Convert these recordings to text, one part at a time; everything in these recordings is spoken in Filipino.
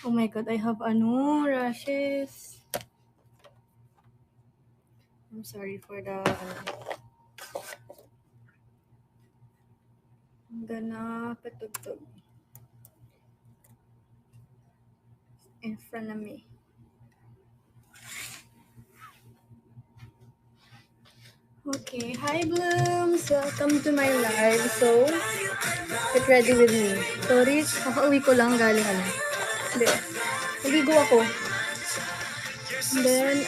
Oh my God, I have rashes. I'm sorry for the I'm gonna patugtog in front of me. Okay, hi Blooms! Welcome to my live. So, get ready with me. Sorry, kakauwi ko lang galing Hindi. Naligo ako. And then,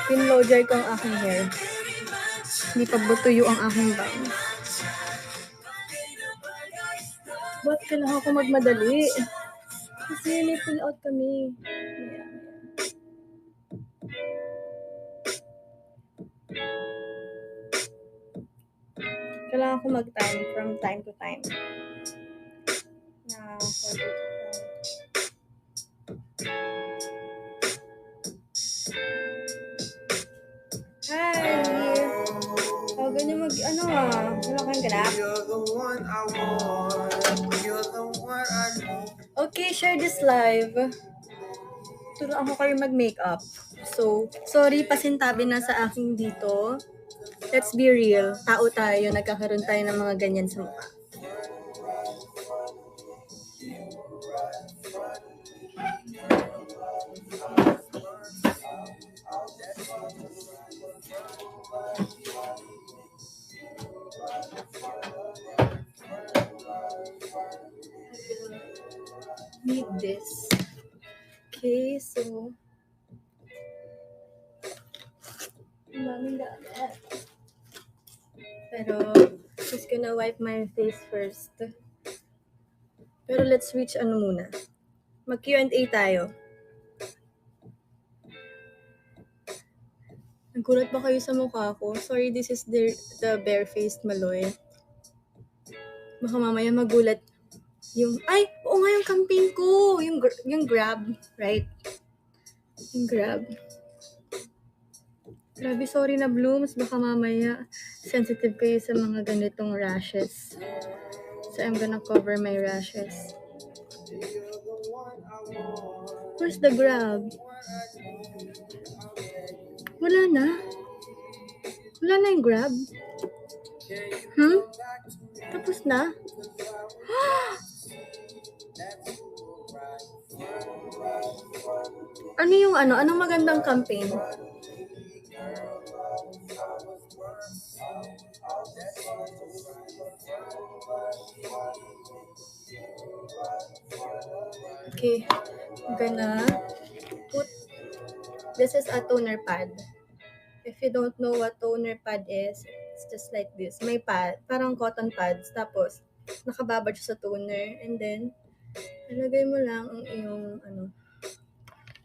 pinlow-dry ko ang aking hair. Hindi pa butuyo ang aking bangs. Ba't kailangan ko magmadali? Kasi may pull out kami. Kailangan ko mag-time from time to time. Hi! Huwag niyo wala kang ganap. Okay, share this live. Turuan ako kayo mag-makeup. So, sorry, pasintabi na sa aking dito. Let's be real. Tao tayo, nagkakaroon tayo ng mga ganyan sa mukha. Need this. Okay, so pero just gonna wipe my face first. Pero let's reach muna. Mag Q&A tayo. Nagulat ba kayo sa mukha ko? Sorry, this is the bare-faced Maloy. Baka mamaya magulat yung, oo nga yung campaign ko! Yung Grab, right? Yung Grab. Grabe, sorry na Blooms. Baka mamaya sensitive kayo sa mga ganitong rashes. So, I'm gonna cover my rashes. Where's the Grab? Wala na? Wala na yung Grab? Tapos na? Ano yung anong magandang campaign? Okay, I'm gonna put, this is a toner pad. If you don't know what toner pad is, it's just like this. May pad, parang cotton pads, tapos nakababad siya sa toner, and then ilagay mo lang ang iyong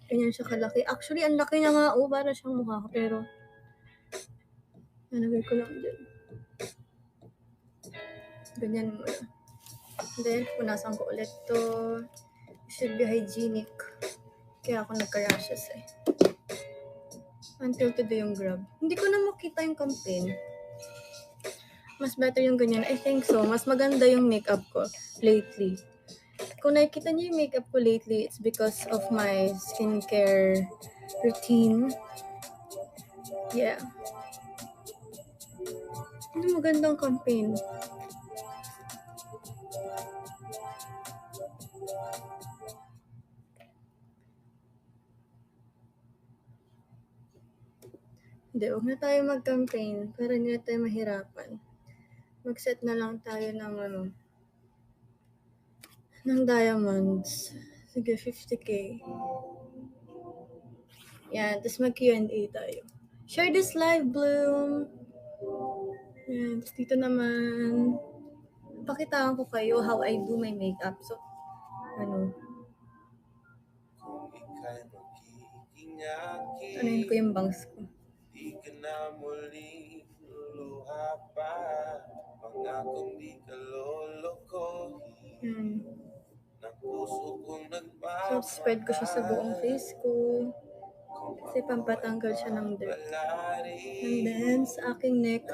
ganyan siya kalaki. Actually, ang laki niya nga, para siyang mukha ko, pero nalagay ko lang dyan. Ganyan mo na. Then, punasan ko ulit to. It should be hygienic. Kaya ako nagka-rashes Until today yung Grab. Hindi ko na makita yung campaign. Mas better yung ganyan. I think so. Mas maganda yung makeup ko lately. Kung nakikita niyo yung makeup ko lately, it's because of my skincare routine. Yeah. Ano magandang campaign? Hindi, huwag na tayo mag-campaign para hindi na tayo mahirapan. Mag-set na lang tayo ng diamonds. Sige, 50K. Yan, tapos mag-Q&A tayo. Share this live, Bloom! Yan, tapos dito naman, pakitaan ko kayo how I do my makeup. So, anuhin ko yung bangs ko. Di ka na muling luluha pa, pangakong di ka lolokohin. So, spread ko siya sa buong face ko. Kasi pampatanggal siya ng dirt. And then, sa aking neck,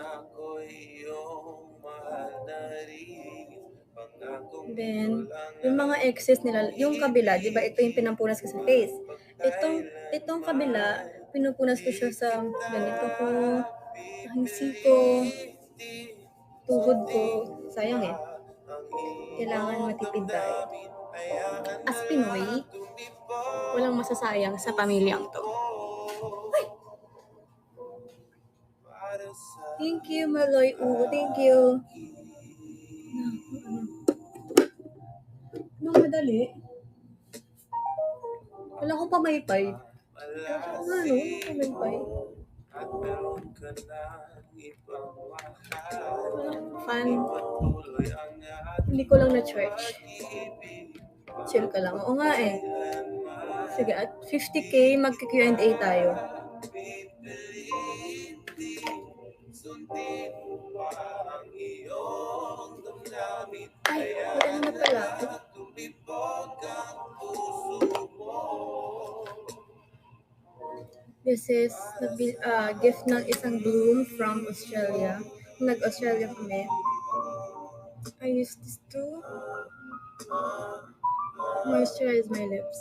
Then, yung mga excess nila, yung kabila, di ba, ito yung pinampunas ko sa face. Itong kabila, pinupunas ko siya sa ganito ko, hangsi ko, tuhod ko. Sayang eh. Kailangan matipid tayo. As Pinoy, walang masasayang sa pamilyang to. Ay! Thank you, Maloy. Thank you. Anong madali? Wala akong pamaypay. Ano? Pamaypay? Walang fan. Hindi ko lang na-church. Chill ka lang. Oo nga eh. Sige, at 50k, magka-Q&A tayo. Ay, wala na pala. This is gift ng isang bloom from Australia. Nag-Australia kami. I use this to moisturize my lips.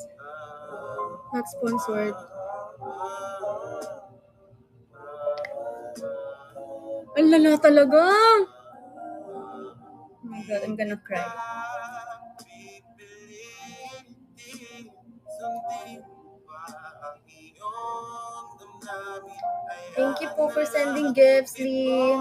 Not sponsored. Ang lala talaga! Oh my God, I'm gonna cry. Thank you po for sending gifts, Lee.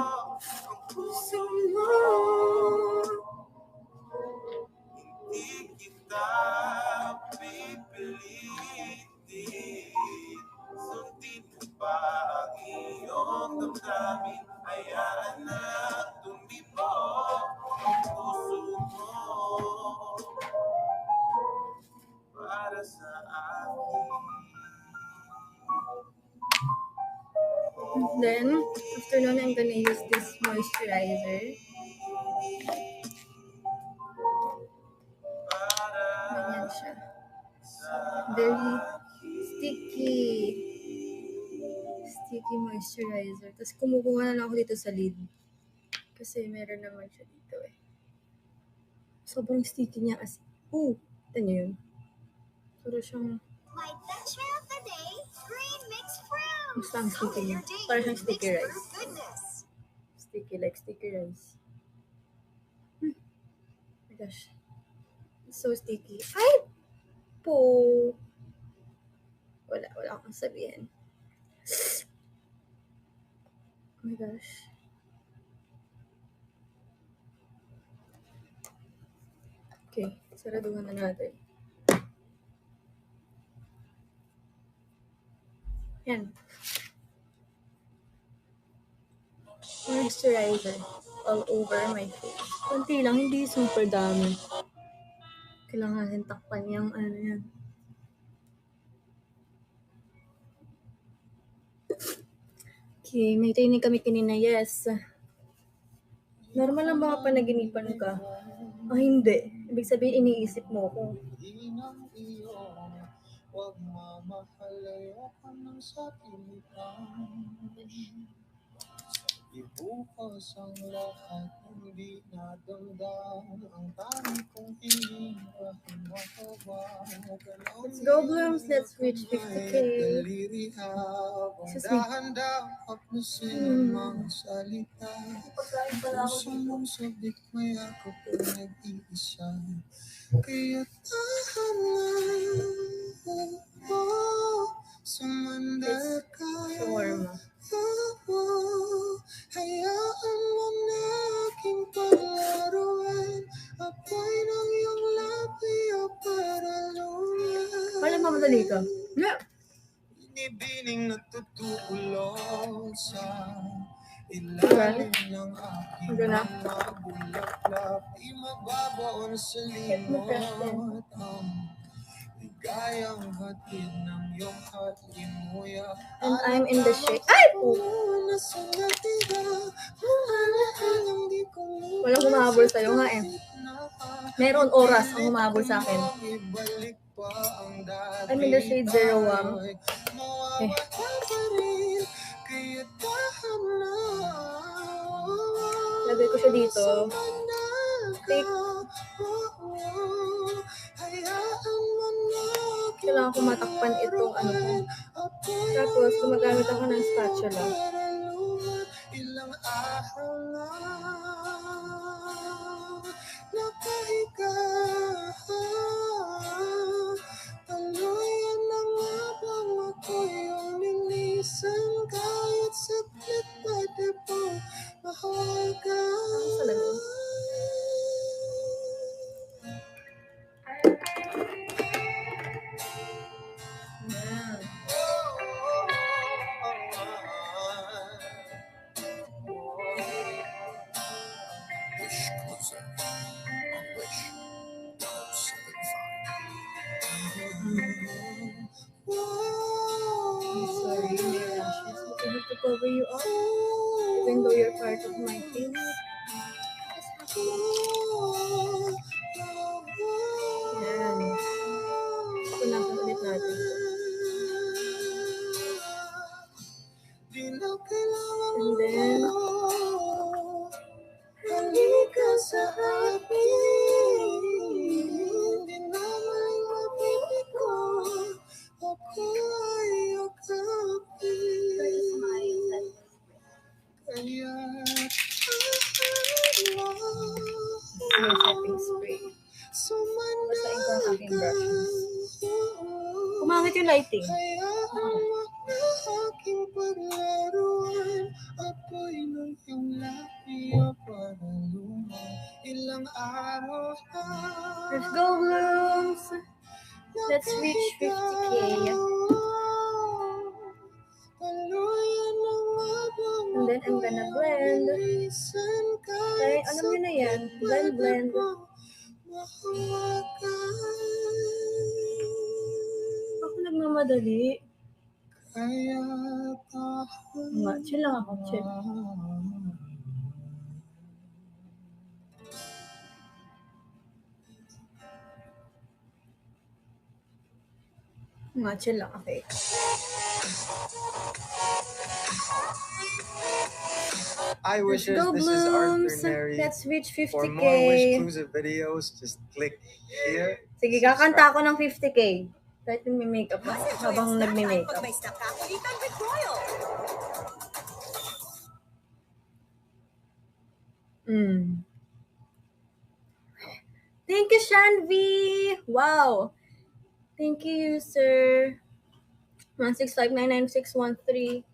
Then, after nun, I'm gonna use this moisturizer. Ganyan siya. Very sticky. Sticky moisturizer. Tapos kumukuha na lang ako dito sa lid. Kasi meron naman siya dito eh. Sobrang sticky niya as... ito niyo yun. Pero siyang... Basta ang sticky niya. Parang siyang sticky rice. Sticky like sticky rice. Oh my gosh. It's so sticky. Ay! Po! Wala akong sabihin. Oh my gosh. Okay, saraduhan na natin. Yan. Moisturizer all over my face. Kunti lang, hindi super dami. Kailangan natin takpan yung ano yan. Okay, may training kami kanina, yes. Normal lang ba panaginipan ka? Hindi. Ibig sabihin, iniisip mo ko. Huwag mamahalayo ka ng sakilitan. Ibukas ang lahat, hindi nadamdam. Ang tani kong hindi pa hinahawa. Let's go, Blooms. Let's reach 50k. Excuse me. Puso mong sabik may ako po nag-iisa. Kaya tahan na sumandal ka. Hayaan mo na aking paglaruan. Apoy ng iyong labi o paralunan. Wala mamadali ka. Yeah. Inibining natutulog sa ilalim ng aking mga bulaklak. Di mababaon sa limot ang ligayang hatid ng iyong halimuya. And I'm in the shade. Ay! Walang humahabol sa'yo nga eh. Meron oras ang humahabol sa akin. I'm in the shade 01. Okay. Lagay ko siya dito. tape. Kailangan ko matakpan itong ano ko. Tapos, gumagamit ako ng spatula. Ilang araw na nakahiga, tuluyan na nga bang ako yung linisan kahit saglit pwede pong mahal ka. Ano sa lamin? Yan. I'm sorry, my lashes. I have to cover you up, even though you're part of my face. Just have to. Yan. Punasan ulit natin ito. And then, halika sa akin, di na may mapili ko, ako ay yakapin. Kaya may setting spray. Basahin ko ang aking brushes. Kumangit yung lighting. aking paglaruan, ako'y nung iyong labi para lumang ilang araw na. Let's go, Blooms! Let's reach 50K. And then I'm gonna blend. Okay, alam niyo na yan. Blend, blend. Ako nagmamadali. Nga, chill lang ako, chill. Nga, chill lang, okay. Hi Let's Wishers, go, this is Arthur Blooms! Neri. Let's reach For 50K. more Wish-clusive videos, just click here. Sige, kakanta ako ng 50K. Kahit may makeup ako, habang nagme-makeup. May stakakulitan with Royal. Thank you, Shanvi! Wow! Thank you, sir. 165999613.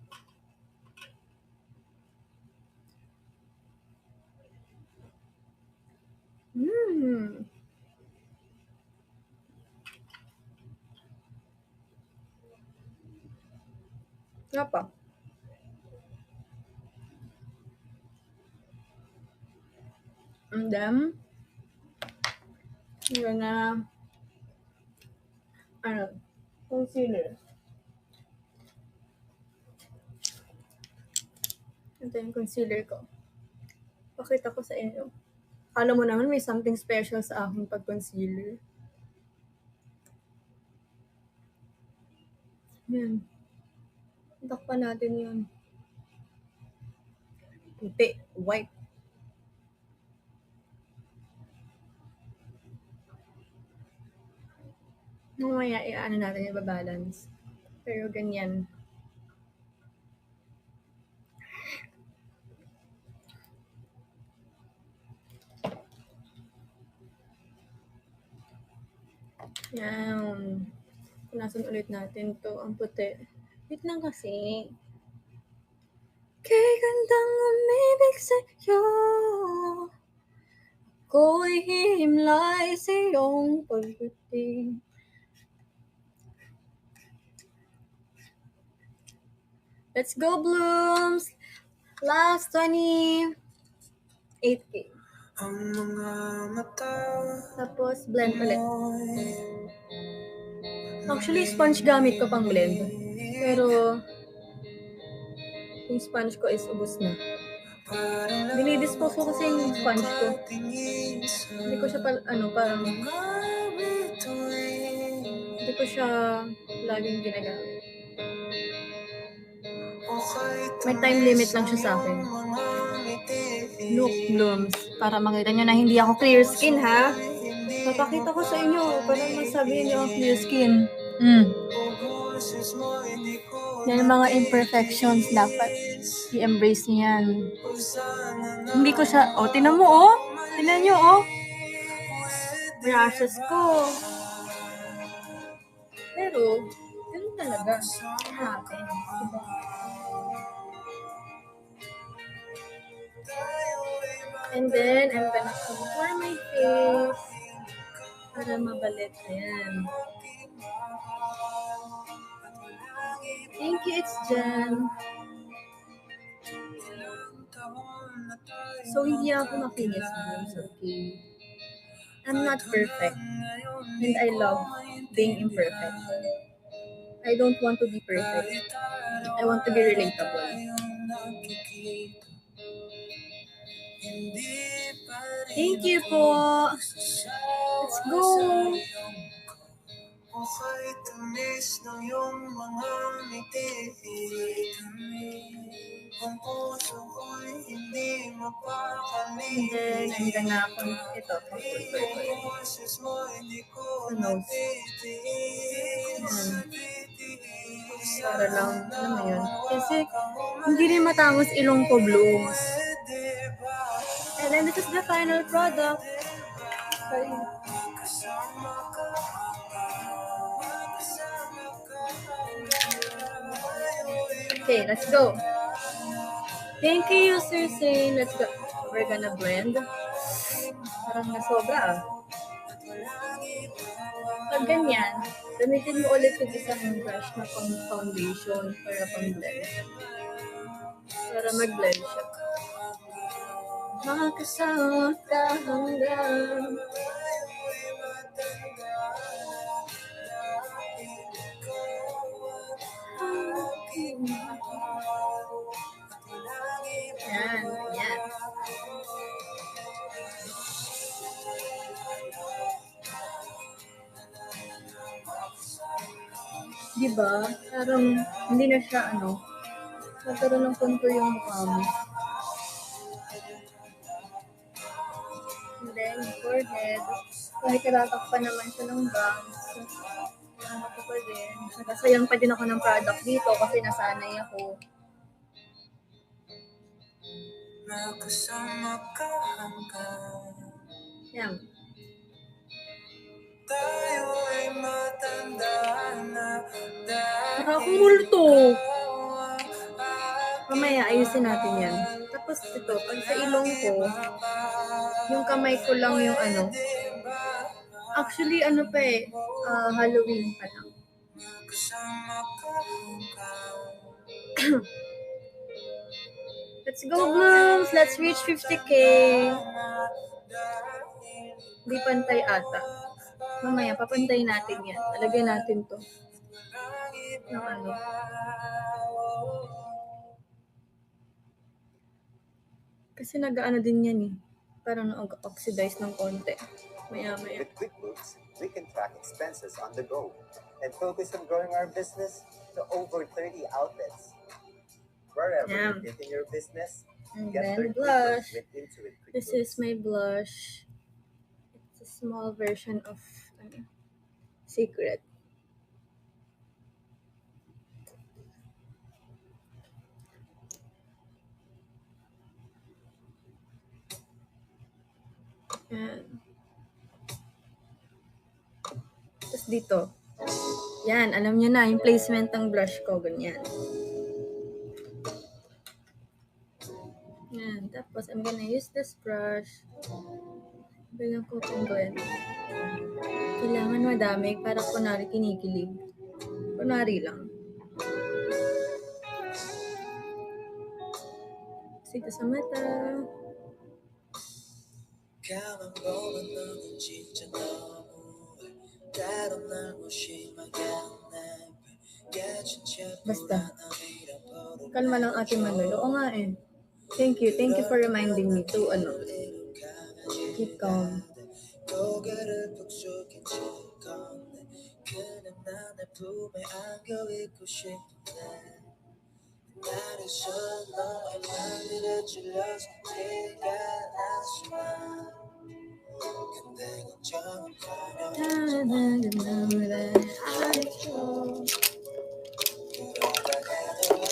Apa? And then, I'm gonna, concealer. Ito yung concealer ko. Pakita ko sa inyo. Akala mo naman may something special sa aking pag-concealer. Yan. Takpan natin yun. Puti. White. Mamaya, i-ano natin yung babalance. Pero ganyan. Yan. Punasan ulit natin to. Ang puti. Wait lang kasi. Kay gandang umibig sa'yo, ako'y hihimlay sa iyong pagdating. Let's go, Blooms! Last 28K. Tapos, blend ulit. Actually, sponge gamit ko pang blend. Pero, yung sponge ko is ubos na. Dinidispose ko kasi yung sponge ko. Hindi ko siya parang hindi ko siya laging ginagamit. May time limit lang siya sa akin. Nook Blooms. Para makita nyo na hindi ako clear skin, ha? Papakita ko sa inyo para masabihin nyo ang clear skin. Yan ang mga imperfections. Dapat i-embrace nyo yan. Hindi ko siya... Oh, tinan mo, oh. Tinan nyo, oh. Brushes ko. Pero, ganun talaga. Happen. Diba? And then, I'm gonna contour my face para mabalik. Ayan. Thank you, it's Jen. So, hindi ako makinis mo. It's okay. I'm not perfect. And I love being imperfect. I don't want to be perfect. I want to be relatable. Thank you po. Let's go. And then, I'm gonna ito. Sa nose. Para lang, alam mo yun. Kasi, hindi rin matangos ilong ko blooms. And then, this is the final product. Sorry. Okay, let's go. Thank you, Sir Zane. Let's go. We're gonna blend. Parang nasobra, ah. Pag ganyan, gamitin mo ulit yung isang brush na pang foundation para pang blend. Para mag-blend siya. Makakasama ka hanggang yan, yan. Diba? Parang hindi na siya nagkaroon ng contour yung mukha mo. And then, forehead. Kahit natatakpan naman siya ng bangs. Ano ko pa din. Nagkasayang pa din ako ng product dito kasi nasanay ako. Yan. Nakakumulto. Mamaya, ayusin natin yan. Tapos ito, pag sa ilong ko, yung kamay ko lang yung Actually, pa eh. Halloween pa lang. Let's go, Blooms! Let's reach 50K! Di pantay ata. Mamaya, papantay natin yan. Talagay natin to. Ng Kasi nag-ano din yan eh. Parang na-oxidize ng konti. Maya-maya. With QuickBooks, we can track expenses on the go and focus on growing our business to over 30 outlets. Wherever you're getting your business, and get then blush. This is my blush. It's a small version of Secret. Yan. Tapos dito. Yan, alam nyo na, yung placement ng blush ko, ganyan. Yan, tapos I'm gonna use this brush. Bilang ko pang blend. Kailangan madami para kunwari kinikilig. Kunwari lang. Sige sa mata. Basta. Kalma lang Ate Manoy. Oo nga eh. Thank you for reminding me to keep calm.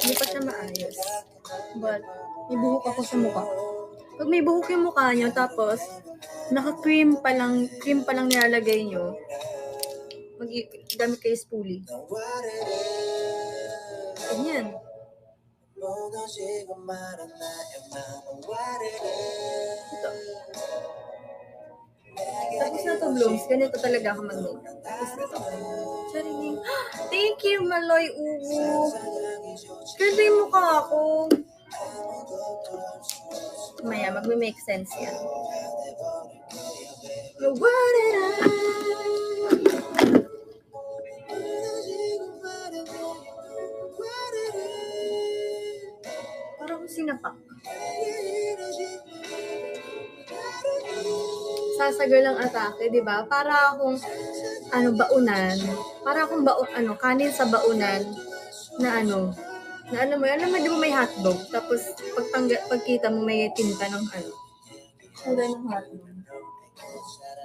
Hindi pa siya maayos. But, may buhok ako sa mukha. Pag may buhok yung mukha nyo, tapos, naka-cream pa lang nilalagay nyo, gamit kayo spoolie. Ganyan. Ito. Tapos na to, Blooms. Ganito talaga ako mag-makeup. Tapos na to. Charing. Thank you, Maloy Uwu. Ganda yung mukha ako. Maya, mag-make sense yan. What did I? Parang kung sinapak. Sasagal ang atake, di ba? Para akong baunan. Para akong kanin sa baunan na alam mo, di ba may hotdog? Tapos pagkita mo may tinta ng kulay ng hotdog.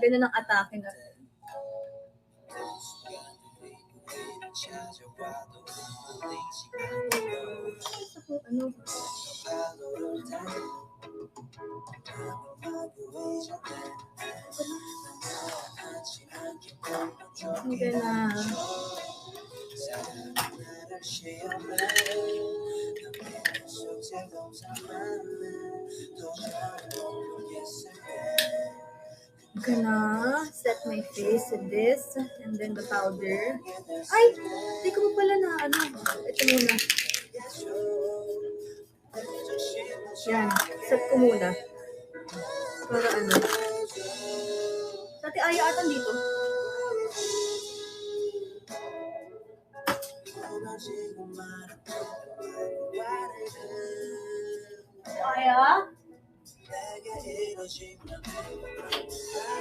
Ganun ang atake na. Hindi na. I'm gonna set my face with this and then the powder. Ay! Hindi ko pa pala na ito muna. Yan. Set ko muna. Para Dati Aya atan dito. Aya?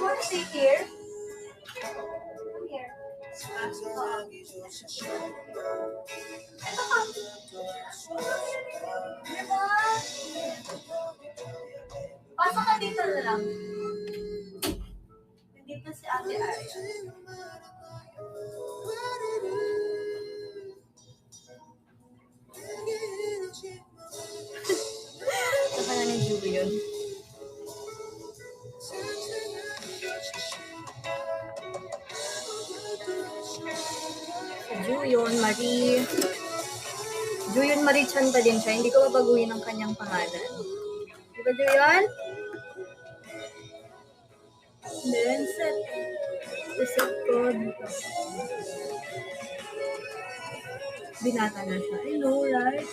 You want to sit here? Come here. Ito ka. Diba? Pasok ka dito na lang. Nandito si Ate Aya. Saka na ni Julie yun. Juyon Marie Chan pa din siya. Hindi ko babaguhin ang kanyang pangalan. Di ba, Juyon? Then, set ko dito. Binata na siya. I know, right?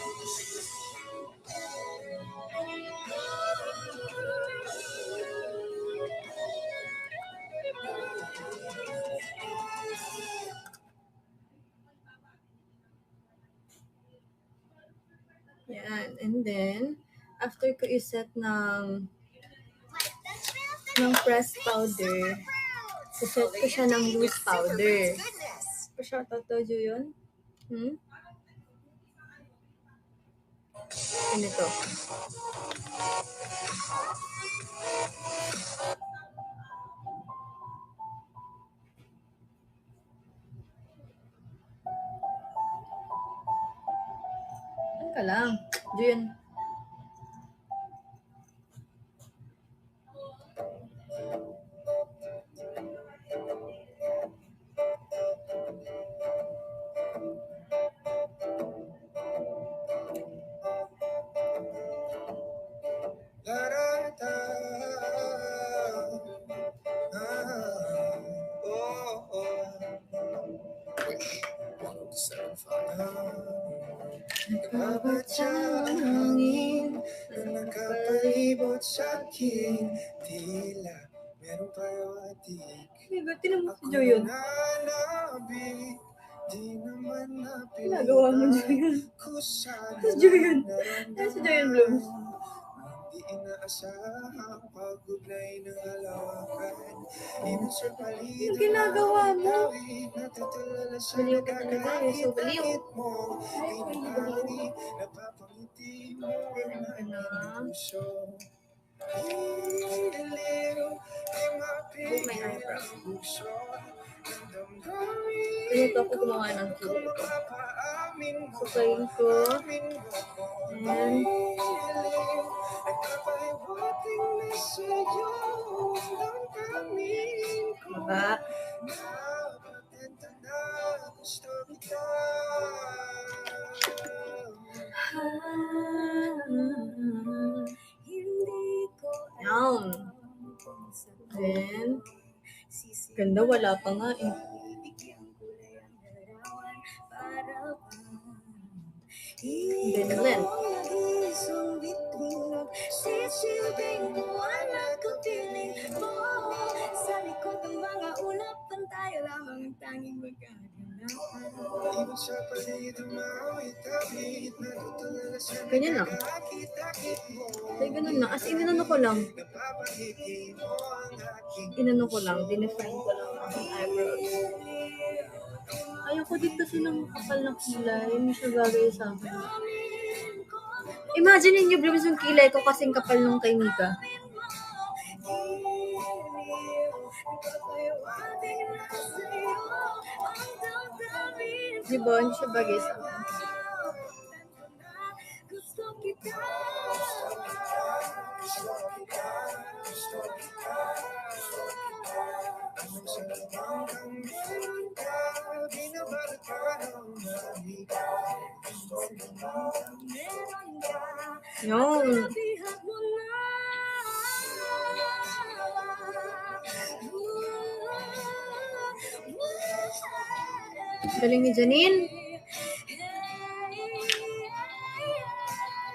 Yan. And then, after ko iset ng pressed powder, iset ko siya ng loose powder. Pa-shoutout daw yun? Ganito. Ano ka lang? Yun. Nakapatangin na nakapalibot sa'kin, tila meron tayo adik. Tinan mo si Joyon. Ginagawa mo Joyon. Si Joyon. Si Joyon Blooms. Hindi inaasahang pag-ugnay ng halawakan. Anong ginagawa mo? Baliw ka talaga. You're so baliw. Ay, baliw. With my eyebrow. Ganito ako gumawa ng kulay ko. Sukayin ko. And baba. Yum. Then, ganda, wala pa nga eh. Then blend. Ganyan lang. Ay, ganun lang. As in, inano ko lang. Dinefine ko lang ang eyebrows. Ayoko din kasi ng kapal na kilay. Hindi siya bagay sa akin. Imagine niyo, Blooms, yung kilay ko kasing kapal nung kay Mika. Diba? Hindi siya bagay sa akin. Yun. Galing ni Janine.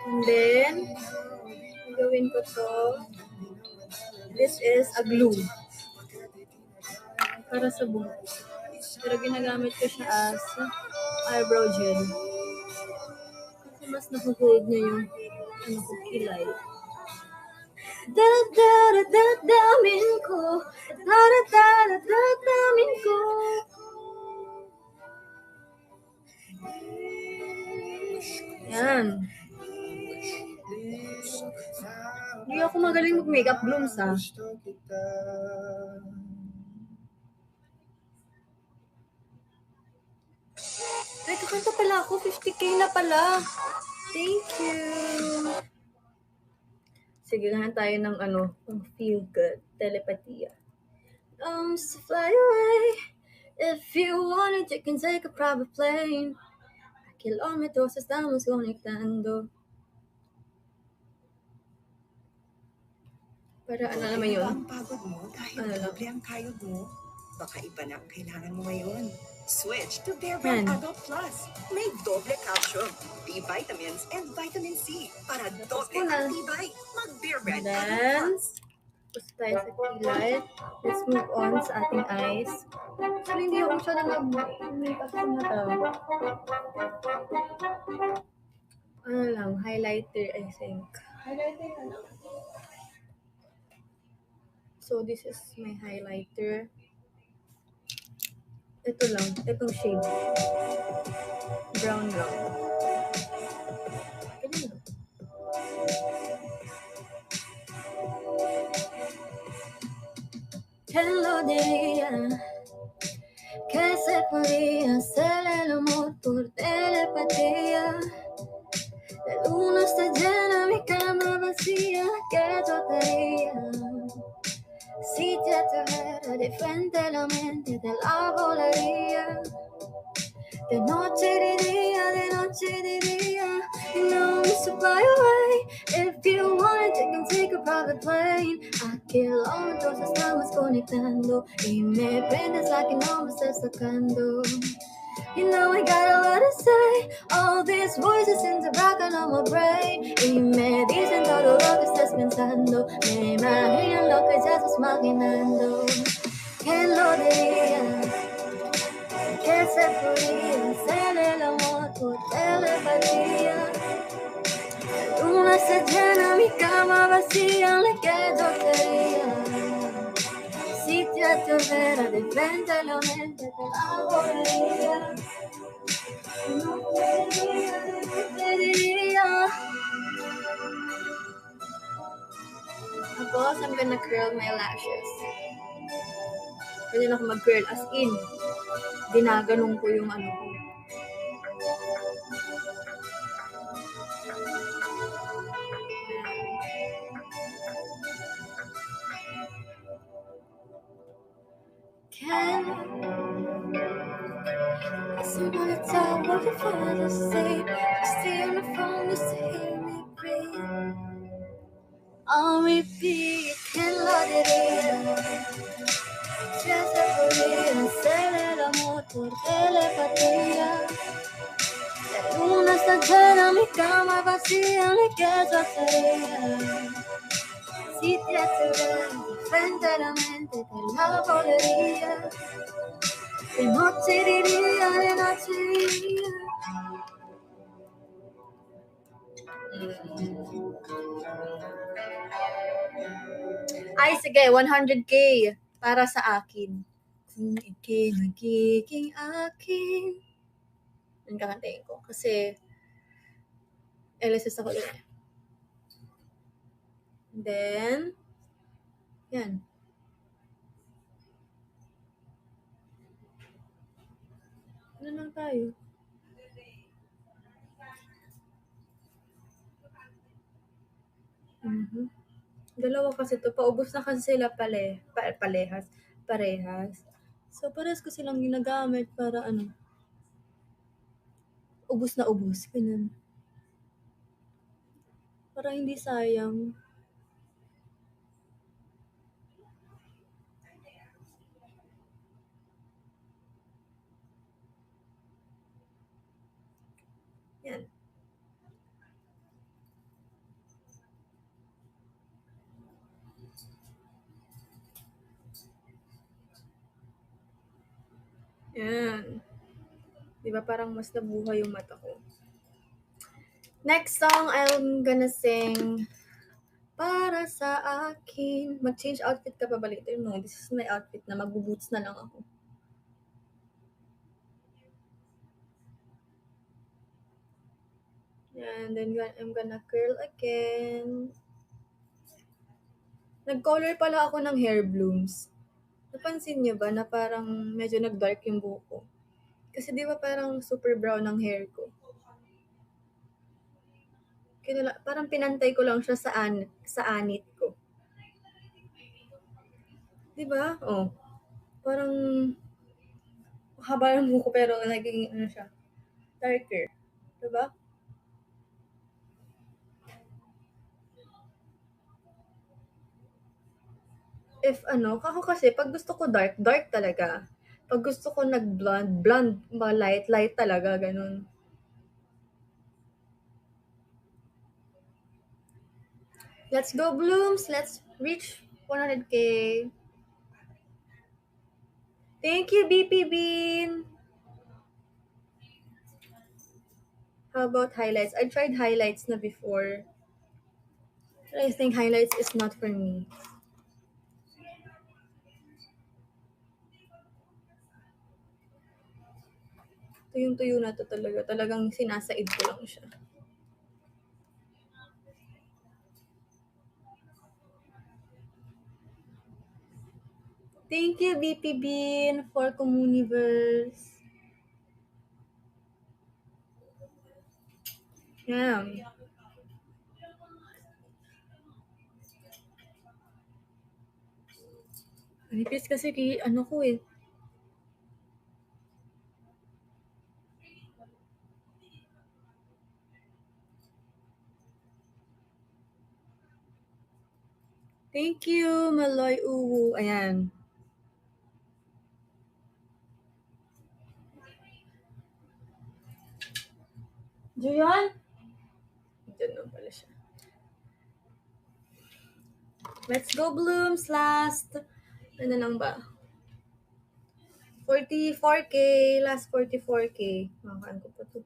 And then, gawin ko to. This is a glue. Para sa buhok. Pero ginagamit ko siya as eyebrow gel. Kasi mas nakukulig niya yung kilay. Dadamin ko. Dadamin ko. Yan. Hindi ako magaling mag-makeup, Blooms, ha? Ay, kakanta pala ako. 50K na pala. Thank you. Sige, gahan tayo ng feel good. Telepathy. Fly away. If you want it, you can take a private plane. A kilómetros estamos conectando. Para ano naman yun? Ang pagod mo dahil doble ang kayod mo. Baka iba na ang kailangan mo ngayon. Switch to Bear Brand Adult Plus. May doble calcium, B vitamins, and vitamin C para doble ang tibay. Mag-Bear Brand Adult Plus. Tapos tayo sa kilay. Let's move on sa ating eyes. So, hindi ako masyadong mag-makeup sa mata. Ano lang, highlighter, I think. Highlighter na lang. So, this is my highlighter. Ito lang. Itong shade. Brown lang. Ganyan lang. ¿Quién lo diría? Que se podía hacer el amor por telepatía. La luna está llena, mi cama vacía. ¿Qué yo te haría? Si te atrevera de frente a la mente, te la volaría. De noche y de día, de noche y de día. You know me so fly away. If you want it, you can take a private plane. A kilómetros estamos conectando. Y me prendes la que no me estás tocando. You know I got a lot to say. All these voices in the back of my brain. Y me dicen todo lo que estás pensando. Me imaginan lo que ya estás maquinando. ¿Quién lo diría? Que se podía hacer el amor por telepatía. La luna se llena, mi cama vacía. Le quedo quería. Si te te hubiera de frente a la mente te la volvería. No te diría. Tapos, I'm gonna curl my lashes. Pwede na ako mag-curl as in. Ginaganong ko yung ano ko. Can somebody tell what your father say? Stay on the phone just to hear me breathe. I'll repeat, can la diría. Si se podía hacer el amor por telepatía. La luna está llena, mi cama vacía, ¿y qué yo sería? Si te tuviera frente a la mente te la volvería. De noche diría, de noche diría. Ay, sige, 100K para sa akin. Kung ika'y nagiging akin. Ang kakantayin ko. Kasi, LSS ako ulit. Then, yan. Ano lang tayo? Dalawa kasi to. Paubos na kasi sila parehas. So, parehas ko silang ginagamit para ano. Ubos na ubos. Ganun. Para hindi sayang. Yan. Yan. Diba parang mas nabuhay yung mata ko. Next song, I'm gonna sing Para sa Akin. Mag-change outfit ka pa ba later? No, this is my outfit na mag-boots na lang ako. And then I'm gonna curl again. Nag-color pala ako ng hair blooms. Napansin niyo ba na parang medyo nag-dark yung buhok ko? Kasi di ba parang super brown ang hair ko? Parang pinantay ko lang siya sa anit ko. Di ba? Oh. Parang haba yung buhok ko pero naging ano siya, darker. Di ba? If ano, ako kasi pag gusto ko dark, dark talaga. Pag gusto ko nag-blonde, blonde, light, light talaga, ganun. Let's go blooms, let's reach 100K. Thank you, BP Bean. How about highlights? I tried highlights na before. But I think highlights is not for me. Tuyong-tuyo na to talaga. Talagang sinasaid ko lang siya. Thank you, BP Bean, for Communiverse. Yeah. Manipis kasi ano ko eh. Thank you, Maloy Uwu. Ayan. Juyan? Diyan na pala siya. Let's go blooms last. Ano lang ba? 44K. Last 44K. Makakaan ko pa to.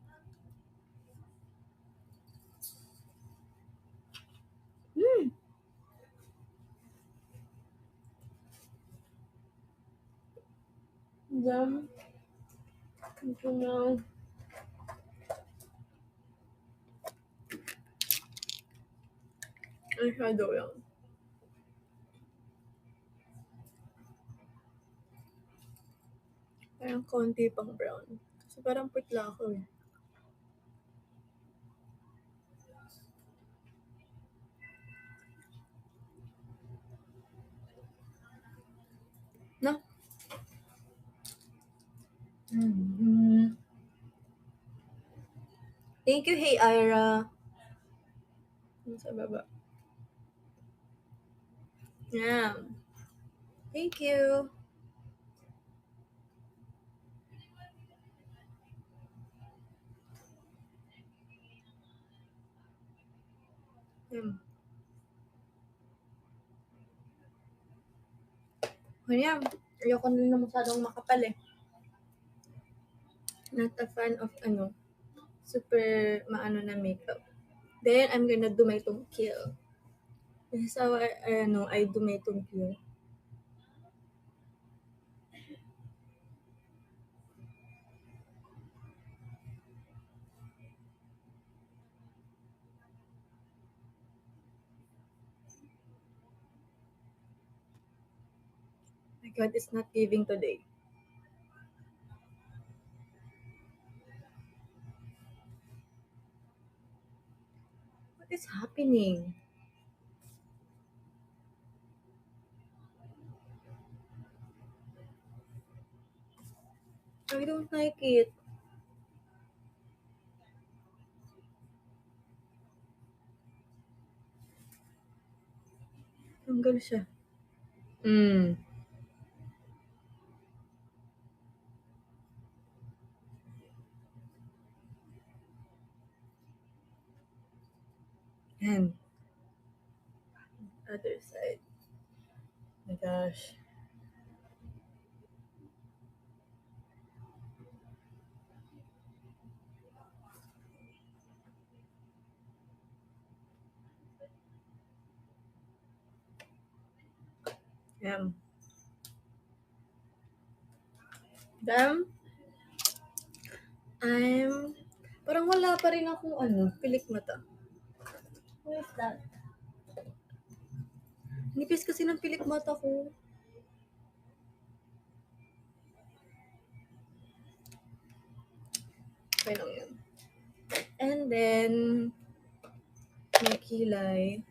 Then, ito na. Eyeshadow lang. Parang konti pang brown. Kasi parang putla ako eh. No? Mm-hmm. Thank you, Hey Ira. Sa baba. Yeah. Thank you. Kaya, ayoko na masyadong makapal eh. Not a fan of super maano na makeup. Then, I'm gonna do my tungkil. This is how I do my tungkil. My God, it's not giving today. What is happening? I don't like it. Tanggal siya. Yan. Other side. Oh my gosh. Yan. Then, parang wala pa rin akong pilik mata. What is that? Nipis kasi ng pilik mata ko. Okay lang yun. And then, may kilay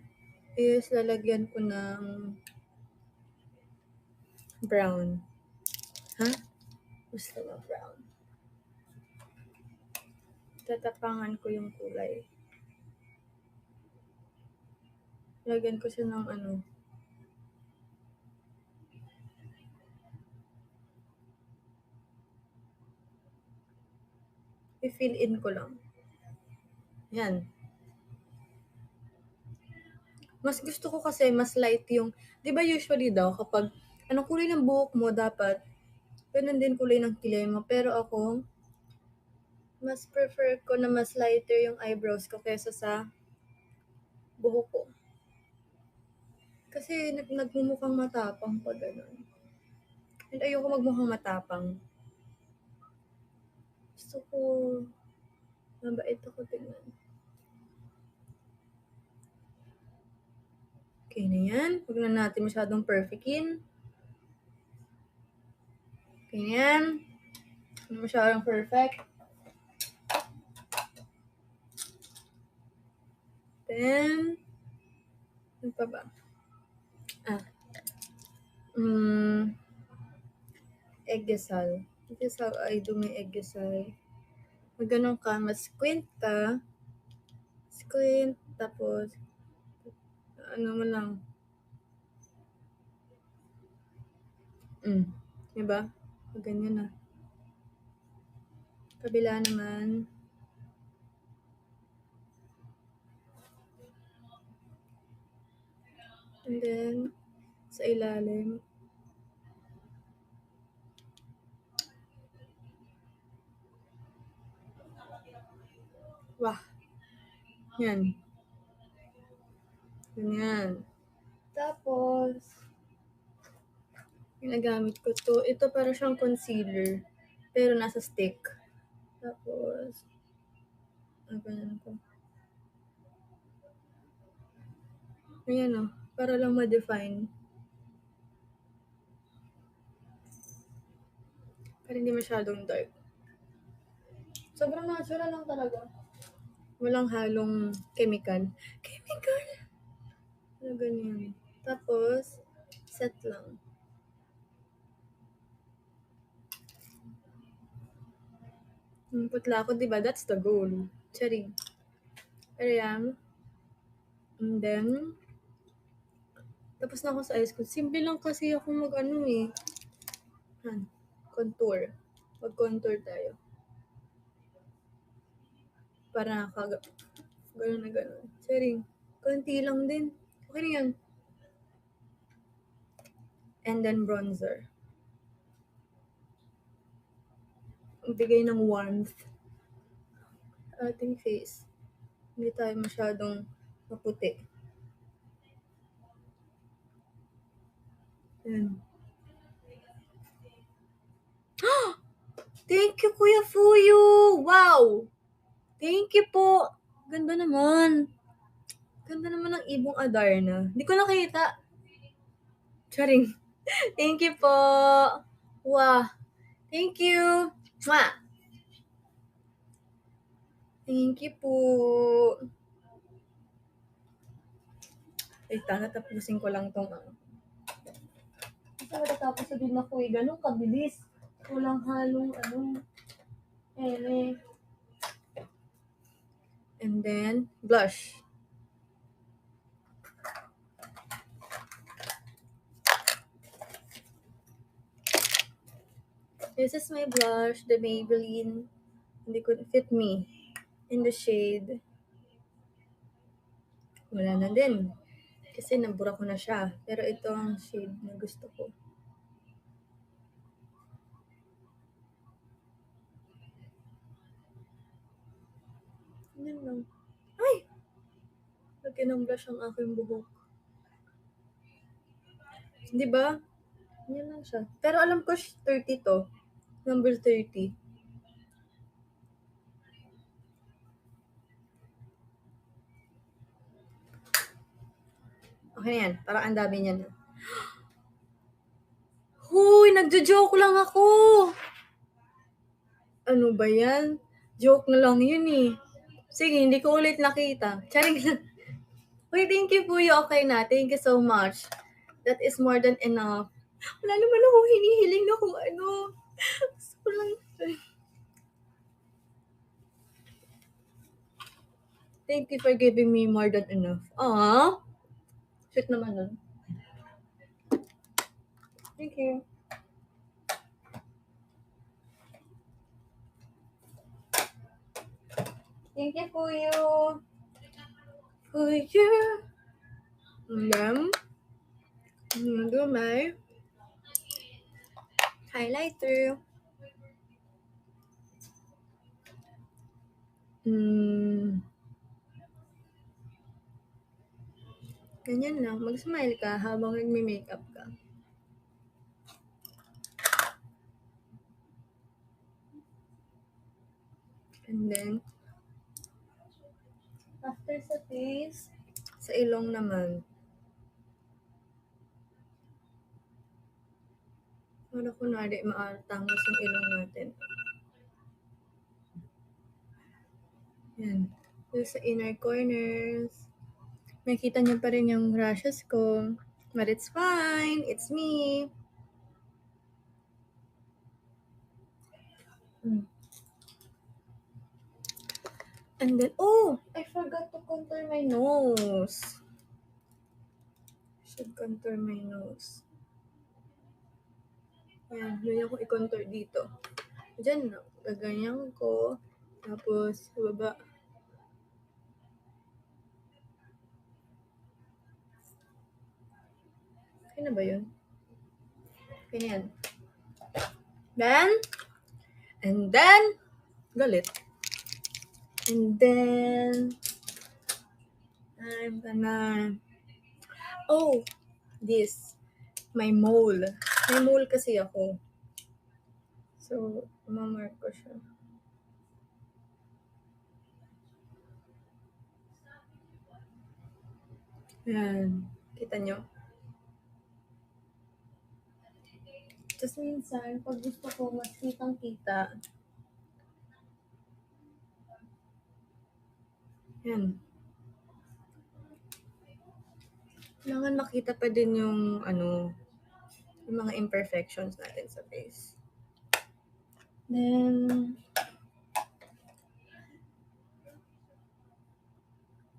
is lalagyan ko ng brown. Ha? Gusto mo brown. Tatapangan ko yung kulay. Lagyan ko siya ng i-fill in ko lang. Yan. Mas gusto ko kasi mas light yung, di ba usually daw kapag anong kulay ng buhok mo dapat, ganun din kulay ng kilay mo. Pero ako, mas prefer ko na mas lighter yung eyebrows ko kaysa sa buhok ko. Kasi nagmumukhang matapang pa ganun. And ayoko magmukhang matapang. Gusto ko, mabait ako tingnan. Okay na yan. Huwag na natin masyadong perfectin. Okay na yan. Hindi masyadong perfect. Then, ano pa ba? Eggesal. This is how I do my eggesal. Pag ganun ka, mas squint ka. Squint, tapos, ano mo lang. Diba? Pag ganyan na. Kabila naman. And then, sa ilalim. Wah. Yan. Ganyan. Tapos, Ginagamit ko to. Ito para siyang concealer. Pero nasa stick. Tapos, ganyan ko. Ayan o. Para lang ma-define. Pero hindi masyadong dark. Sobrang natural lang talaga. Walang halong chemical. Chemical! Ano ganyan. Tapos, set lang. Putla ako, diba? That's the goal. Charing. Pero yan. And then, tapos na ako sa eyes ko. Simple lang kasi ako mag-ano eh. Contour. Mag-contour tayo. Para gano'n na gano'n. Charing. Konti lang din. Okay na yan. And then bronzer. Bigay ng warmth. Ating face. Hindi tayo masyadong maputi. Yan. Thank you, Kuya Fuyu! Wow! Thank you po! Ganda naman. Ganda naman ng ibong Adarna. Hindi ko nakita. Charing. Thank you po! Wow! Thank you! Mwah! Thank you po! Natapusin ko lang tong Kasi matatapos sa din ako eh. Ganun kabilis. Walang halong And then, blush. This is my blush, the Maybelline. Hindi ko fit me. In the shade. Wala na din. Kasi nabura ko na siya. Pero ito ang shade na gusto ko. Yan lang. Ay! Lagyan ng blush ang aking buhok. Di ba? Yan lang siya. Pero alam ko 30 to. Number 30. Okay yan. Parang ang dami niyan. Huy! Nagjo-joke lang ako! Ano ba yan? Joke na lang yun eh. Sige, hindi ko ulit nakita. Charing lang. Uy, thank you po. Okay na. Thank you so much. That is more than enough. Wala naman akong hinihiling na kung ano. So lang. Thank you for giving me more than enough. Aww. Sweet naman nun. Thank you. Thank you for you. For you. And then, I'm gonna do my highlighter. Ganyan lang. Mag-smile ka habang nagme-makeup ka. And then, after sa face, sa ilong naman. Para kunwari, maatangos yung ilong natin. Yan. So, sa inner corners, makita niyo pa rin yung rashes ko. But it's fine. It's me. And then, oh! I forgot to contour my nose. Should contour my nose. Ayan, yun ako i-contour dito. Diyan na. Gaganyan ko. Tapos, sa baba. Okay na ba yun? Okay na yan. Then, and then, galit. And then, I'm gonna, oh, this, my mole. May mole kasi ako. So, mamark ko siya. Ayan. Kita nyo? Tapos minsan, pag gusto ko mas kitang-kita, yan. Kailangan makita pa din yung, yung mga imperfections natin sa face. Then,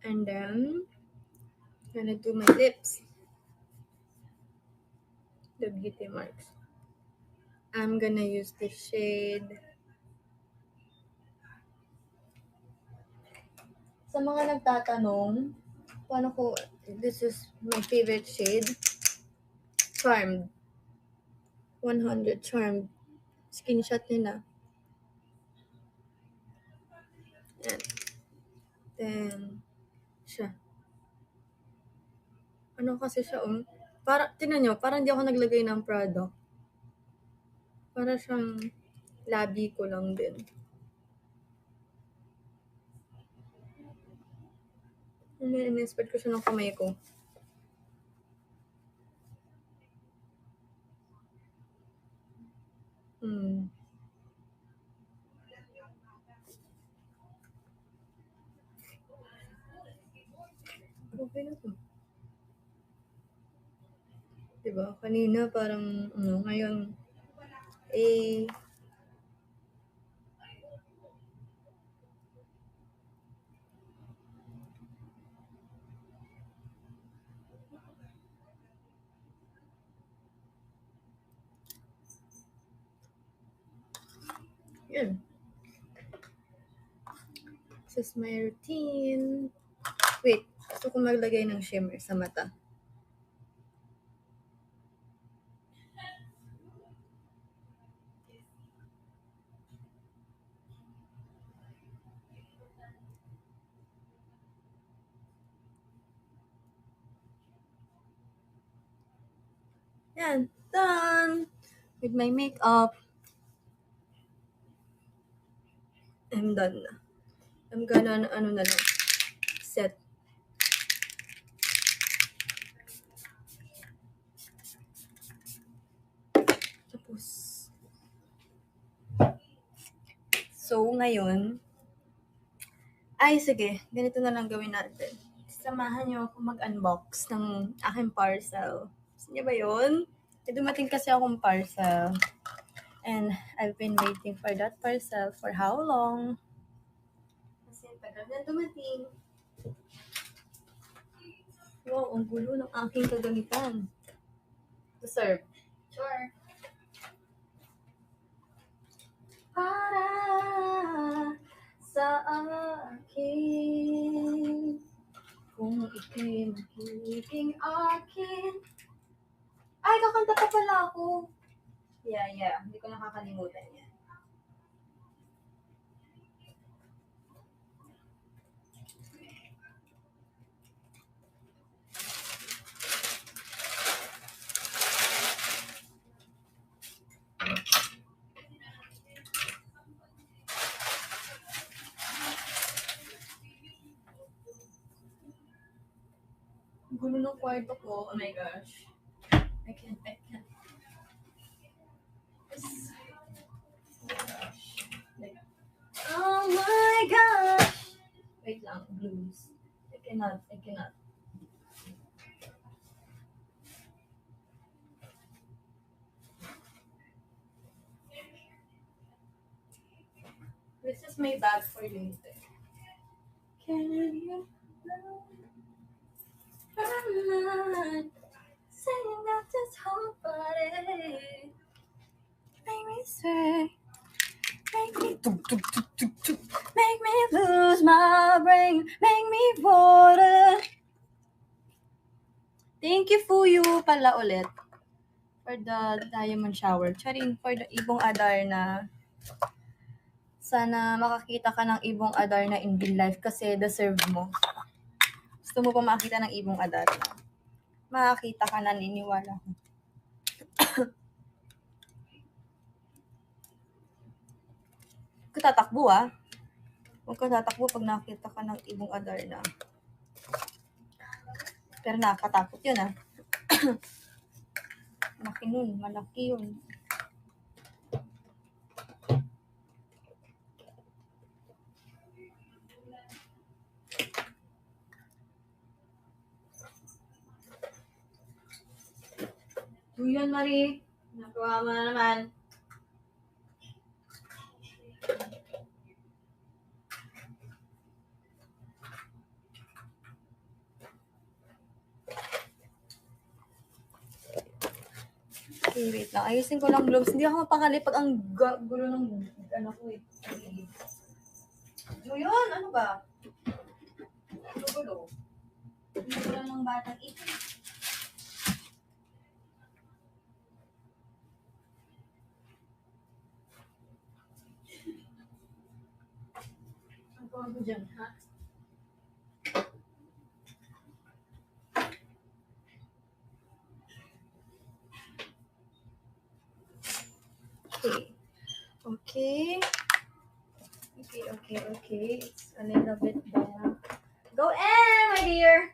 I'm gonna do my lips. The beauty marks. I'm gonna use the shade. Sa mga nagtatanong, paano ko, this is my favorite shade. Charmed. 100 Charmed. Screenshot nila. Yan. Then, siya. Ano kasi siya, tinan nyo, parang hindi ako naglagay ng product. Para siyang labi ko lang din. In-inspect ko siya ng kamay ko. Okay na to. Diba? Kanina parang, ngayon, yan. This is my routine. Wait, gusto ko maglagay ng shimmer sa mata. Yan, done with my makeup. I'm done na. I'm gonna, na lang, set. Tapos, so, ngayon, sige, ganito na lang gawin natin. Samahan niyo ako mag-unbox ng aking parcel. Gusto niyo ba yun? Dumating kasi akong parcel. And I've been waiting for that parcel for how long? Kasi tagal na dumating. Wow, ang gulo ng aking kagamitan. To serve. Sure. Para sa akin, kung ika'y magiging akin. Ay, kakanta pa pala ako. Yeah. Hindi ko nakakalimutan yan. Gulo ng kwarto ko. Oh my gosh. I can't. Oh my gosh. Wait lang, blues. I cannot. This is my bag for later. Can you know I'm not saying that this whole body make me say, make me make me lose my brain, make me water. Thank you, Fuyu, pala ulit for the diamond shower. Charing, for the Ibong Adar na sana makakita ka ng Ibong Adar na in real life kasi deserve mo. Gusto mo pa makita ng Ibong Adar na makakita ka, naniniwala ko. tatakbo ah. Huwag ka tatakbo pag nakita ka ng ibong Adarna. Pero nakakatakot yun ah. Malaki nun, malaki yun. So yun, Marie. Nagawa mo na naman. Okay, wait lang. Ayusin ko lang gloves. Hindi ako mapakali pag ang gulo ng ano ko eh. So yun, ano ba? Gulo. Gulo ng batang ito. Ang tawag ko dyan, ha? Okay. Okay. It's a little bit there. Go in, my dear.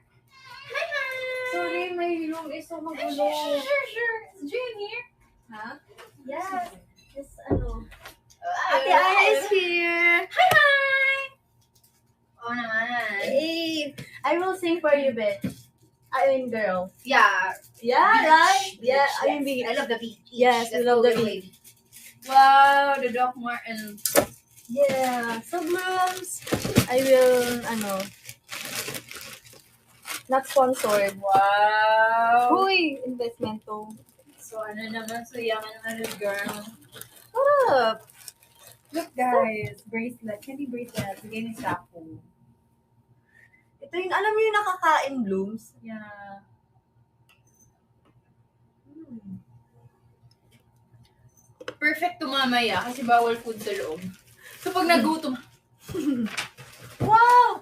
Hi, hi. Sorry, my room is so magulo. Sure. Is Jane here? Huh? Yes. Yes, ano. Ate Ate Aya is here. Hi. Oh, naman. Hey, I will sing for you, bitch. I mean, girl. Yeah. Yeah, right? Beach, Yeah, yes. I mean, beach. I love the beach. Yes, we Let's love go the away. beach. Wow, the Doc Martin. Yeah. So, blooms, I will, not sponsored. Wow. Uy, investment to. So, ano naman, so yaman naman this girl. What up? Look, guys, bracelet. Candy bracelet. Bigay ni Sapo. Ito yung, alam mo yung nakakain blooms? Yeah. Perfect to mamaya kasi bawal food sa loob. So, pag nagutom, wow!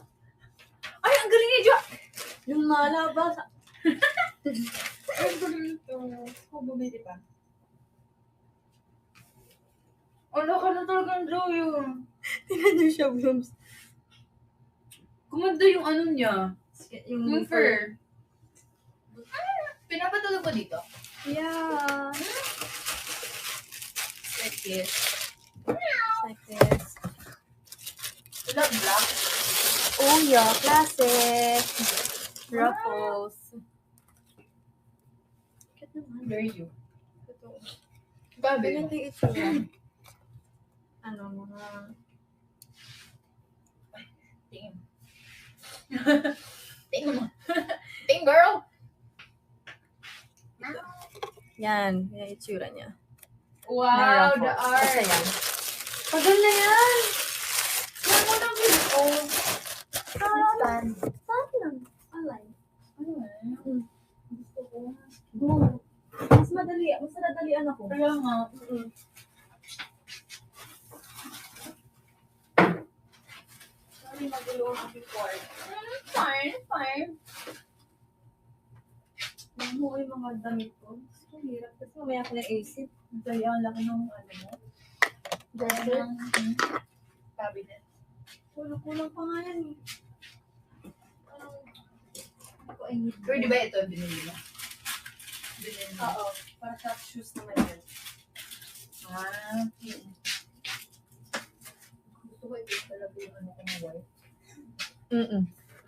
Ay, ang galing ni Jack! Yung malabas. Ay, ang galing ito. Ako, bumili pa. Ano ka na talagang draw yun? Tingnan niyo siya, blooms. Kumanda yung ano niya. Yung fur. Pinapatulog ko dito. Yeah. Like this. Like this. Love black. Oh, yeah. Classic. Ruffles. Cute naman. Where are you? Ito. Babe. Ganyan yung itsura. Mga... Tingin. Tingin mo. Tingin, girl. Yan. Yan yung itsura niya. Wow, May the ruffles. art. Kasi yan. Pagal na yan! Yan mo ng video. Saan? Saan lang? Online. Ano eh? Gusto ko. Go. Mas nadalian ako. Kaya nga. Sorry, magulo ako before. Fine. Namuha yung mga damit ko. Ang hirap kasi mamaya ko na-isip. Kaya ang laki ng ano mo. Dresser. Cabinet. Kulang pa nga yan eh. Parang, hindi ko I need. Pero di ba ito binili mo? Binili mo? Oo. Para top shoes naman yun. Ah. Gusto ko ito talaga yung ano ko na white.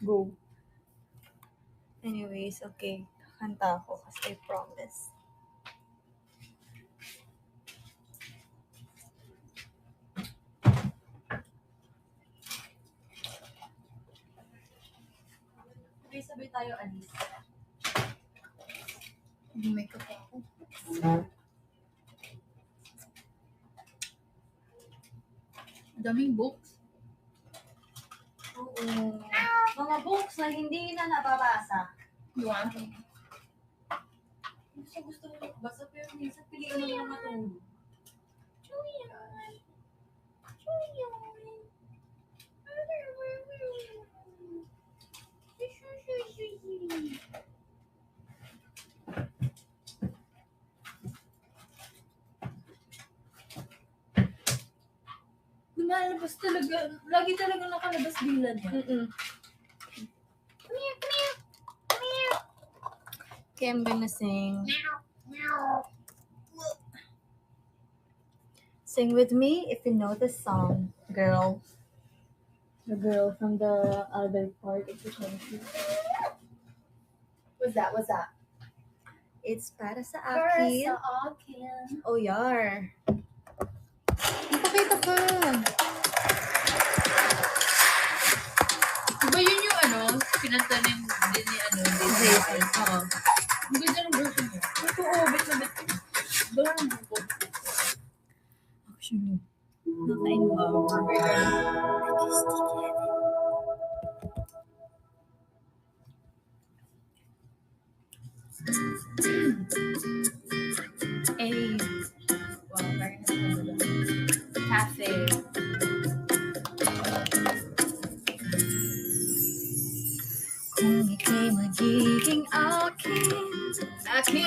Go. Anyways, okay. Kanta ako kasi I promise. Sabay tayo, Alice. May kape ako. Daming books. Oo. Mga books na hindi na nababasa. Diba? Gusto mo basa pero minsan piliin mo na matulog. Lumalabas talaga. Lagi talaga nakalabas dila niya. Okay, I'm gonna sing. Sing with me if you know the song, girl. The girl from the other part of the country. What's that? What's that? It's para sa akin. akin. Oh, yar. Pakita ka. Diba yun yung pinanta din ni Jason. Oo. Ang ganda ng version niya. Ito, bit na bit. Dala ng buko. Actually, naka-inlove. Ay. Wow, very nice. Cafe. Kung ika'y magiging akin, di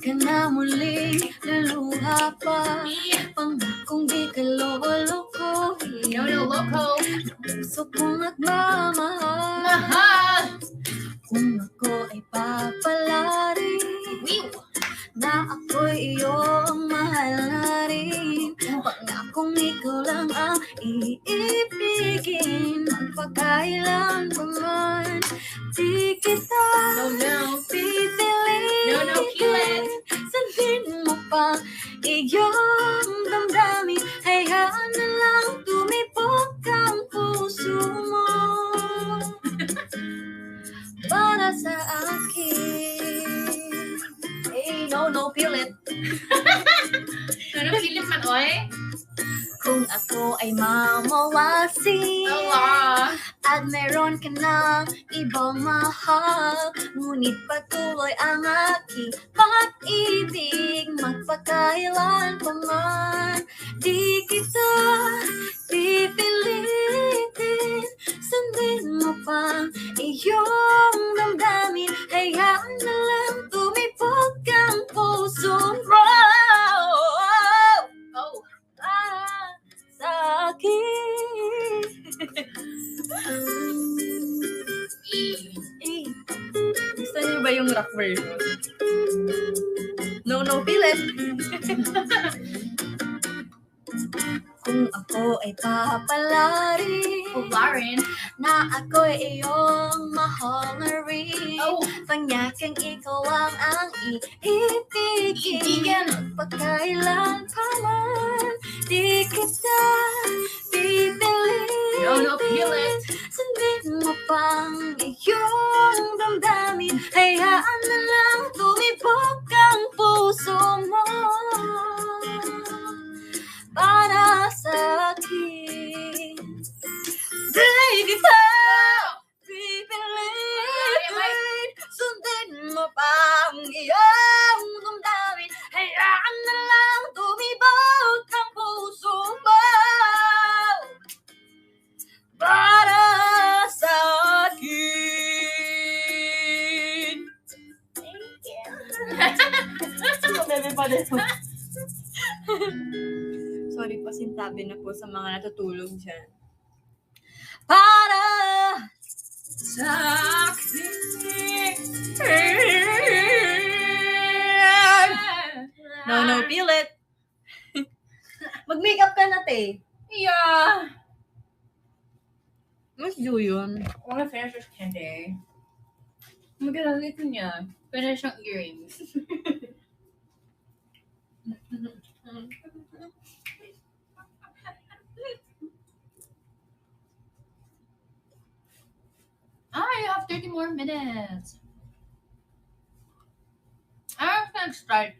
ka na muling luluha pa. Pangakong di ka lolokohin. No, loco. Puso kong nagmamahal. Mahal. Kung ako ay papalari, na ako'y iyong mahal na rin. Pangakong ikaw lang ang iibigin. Magpakailan pa man, di kita pipiliin. No, kill it. Sandin mo pa iyong damdamin. Hayaan na lang tumibok ang puso mo. Para sa akin. Hey, no, feel it. No, kill it man, oy. Kung ako ay mamawasi at meron ka ng ibang mahal, ngunit patuloy ang aking pag-ibig, magpakailan pa man, di kita pipilitin. Sundin mo pang iyong damdamin. Hayaan na lang tumibok ang puso mo. Sa akin. Gusto niyo ba yung rock version? No, feel it. Kung ako ay papalari, na ako'y iyong mahal na rin. Panyakang ikaw lang ang iibigin. Pagkailan pa man, di kita pipilitin. No, feel it. Sundin mo pang iyong damdamin. Hayaan na lang tumibok ang puso mo. Para sa akin, di kita pipilitin. Sundin mo pang iyong damdamin. Hayaan na lang tumibok ang puso mo. Para sa akin. Thank you. Sorry po, sintabi na po sa mga natutulog dyan. Para sa akin. No, feel it. Mag-makeup ka na, te. Yeah. Mas do yun. I wanna finish this candy. Maganda ito niya. Finish ang earrings. You have 30 more minutes. I'm gonna start.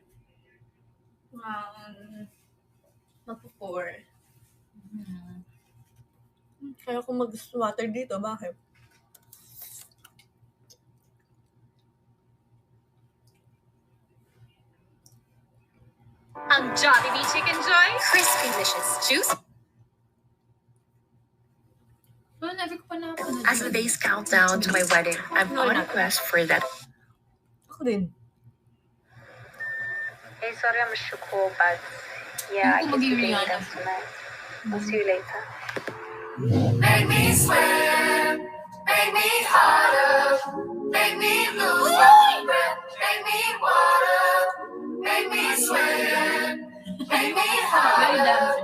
Magpo-4. Kaya kung mag-water dito, bakit? Ang Jollibee Chicken Joy, crispy, delicious, juicy. Well, never ko pa napanood. As the days count down to my wedding, I'm on a quest for that. Ako din. Hey, sorry I missed your call, but yeah, I Hindi ko guess we mag-i-react. can dance tonight. I'll see you later. Make me sweat, make me harder, make me lose my breath, make me water, make me sweat, make me harder,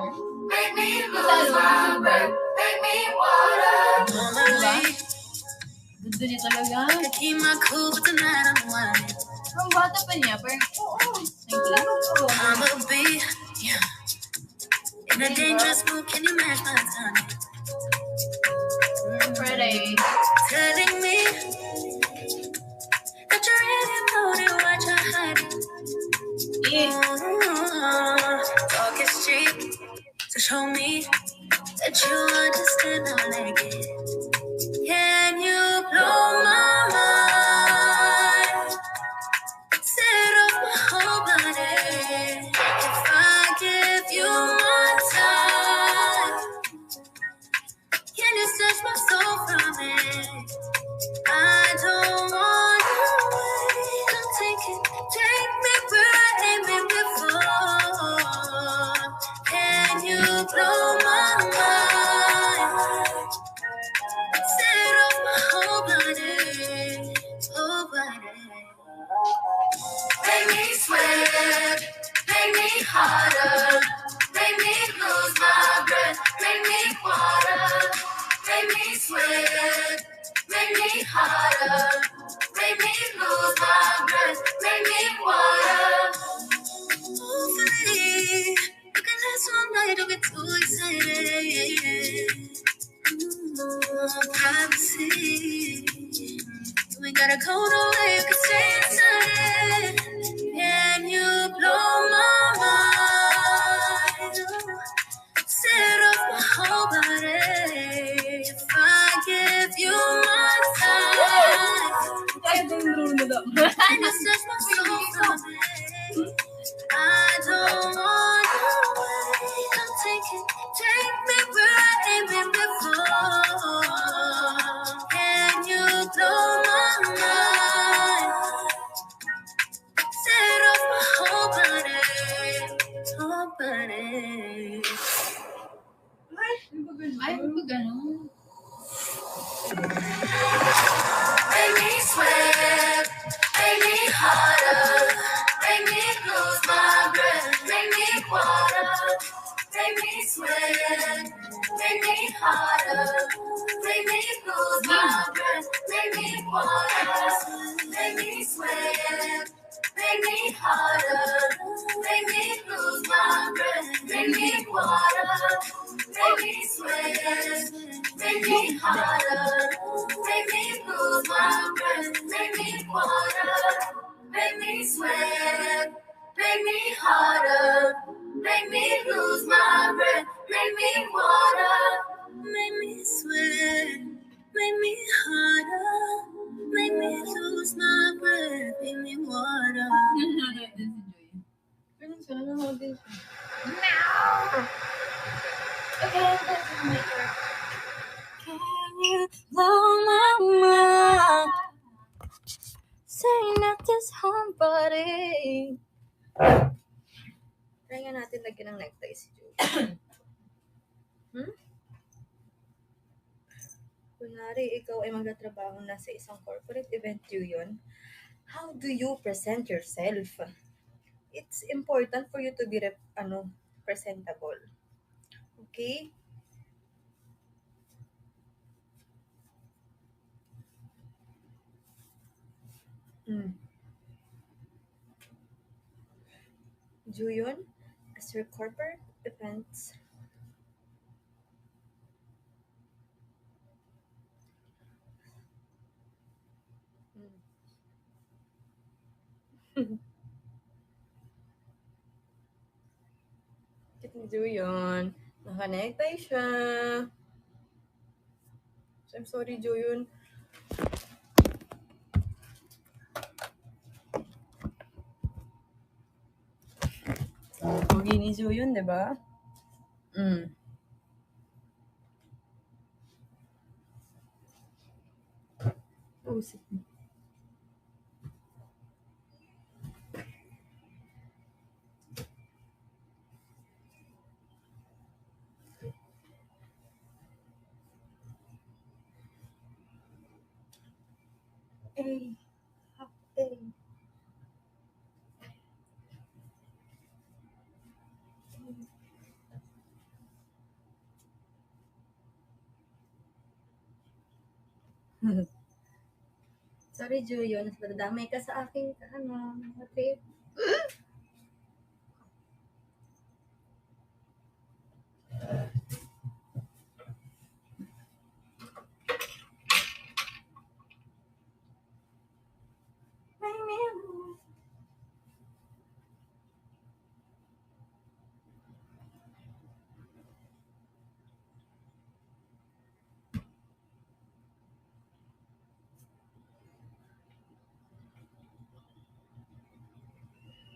make me lose my breath, make me water. Diba? Gusto niya talaga. Keep my cool but tonight I'm whining. Ang bata pa niya, parang, oo. I'm a bee, yeah. In a dangerous mood, can you match my timing? Friday. Telling me that you really know what you're hiding. Talk is cheap, so show me that you understand how I like it. Can you blow my mind? Set off my whole body. If I give you my time, can you snatch my soul from it? I don't want to wait. Don't take me where I ain't been before. Can you blow my mind? Set off my whole body, whole body. Make me sweat, make me harder, make me lose my breath, make me water, make me sweat, make me harder, make me lose my breath, make me water. Hopefully, you can last all night, don't get too excited. Privacy. You ain't gotta go nowhere, you can stay inside. Can you blow my mind? Set off my whole body. If I give you my time, can you snatch my soul from me? I don't want to wait. Don't take me where I ain't been before. Can you blow my mind? Set off my whole body, whole body. Ay, ba ganun? Make me sweat, make me harder, make me lose my breath, make me water, make me sweat, make me harder, make me lose my breath, make me water, make me sweat, make me harder, make me lose my breath, make me water, make me sweat, make me harder, make me lose my breath, make me water, make me sweat, make me harder, make me lose my breath, make me water, make me sweat, make me harder, make me lose my breath, make me water. Nanonood din si Joy. Ganun siya, nanonood din siya. Okay, that's my turn. Can you blow my mind? Say not this somebody. Try nga natin lagyan ng necktie si Julie. Kunwari, ikaw ay magtatrabaho na sa isang corporate event yun. How do you present yourself? It's important for you to be presentable. Okay? Juyon, as your corporate events, Cute ni Juyon. Naka-necktie siya. So, I'm sorry, Juyon. Pogi ni Juyon, di ba? Usip mo. A. Half A. Sorry, Juyo. Nadamay ka sa aking trip.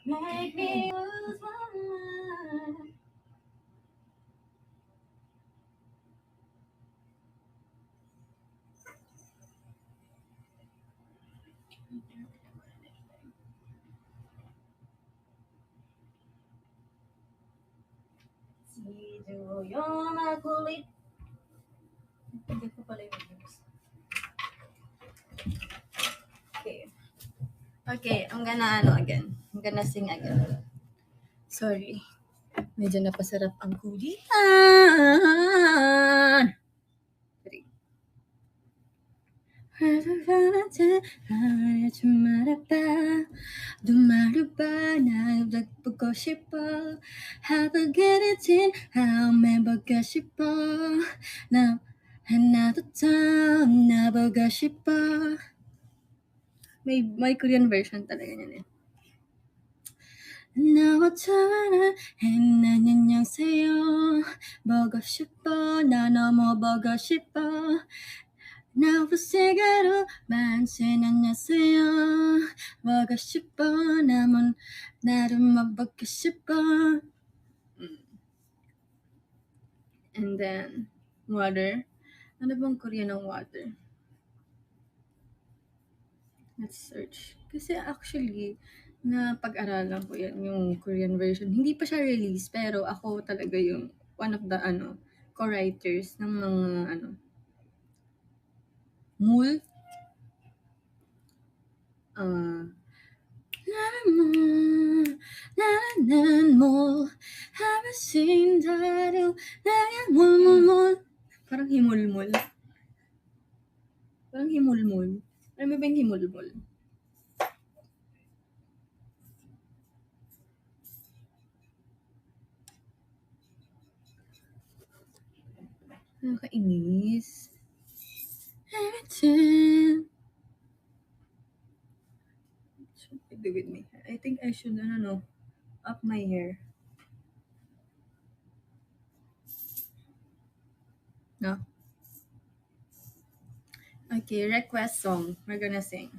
Make me lose my mind. Si Juyo makulit. Hindi ko pala yung videos. Okay, I'm gonna again. I'm gonna sing again. Sorry. Medyo napasarap ang kulitan. Three. Dumaraba na nagpugo 싶어 하버게르진 하메버가 싶어 나 하나도 더 나보고 싶어. May Korean version talaga niyan eh. 나와 처음에 안녕하세요 보고 싶어 나 너무 보고 싶어 나와 세가로 만신 안녕하세요 보고 싶어 나만 나를 보고 싶어. And then water. Ano bang Korean ng water? Let's search. Kasi actually, pag-aralan ko yan, yung Korean version. Hindi pa siya release, pero ako talaga yung one of the co-writers ng mga Mul. 나는 뭘 하면sin 다루 나의 물물물. Parang himulmul. Parang himulmul. Alam mo ba yung himulmul? Nakakainis. Everything. Should I do with my hair? I think I should, up my hair. No? Okay, request song. We're gonna sing.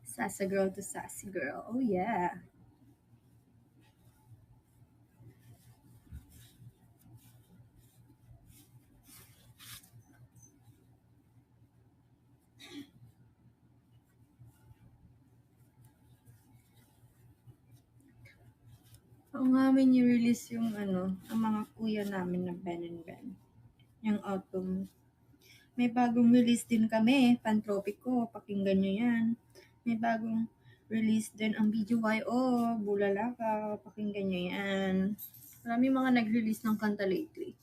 Sassy girl to sassy girl. Oh yeah. Oo nga, may ni-release yung ang mga kuya namin na Ben and Ben. Yung autumn. May bagong release din kami, Pantropico, pakinggan nyo yan. May bagong release din ang BGYO, Bulalaka, pakinggan nyo yan. Marami mga nag-release ng kanta lately.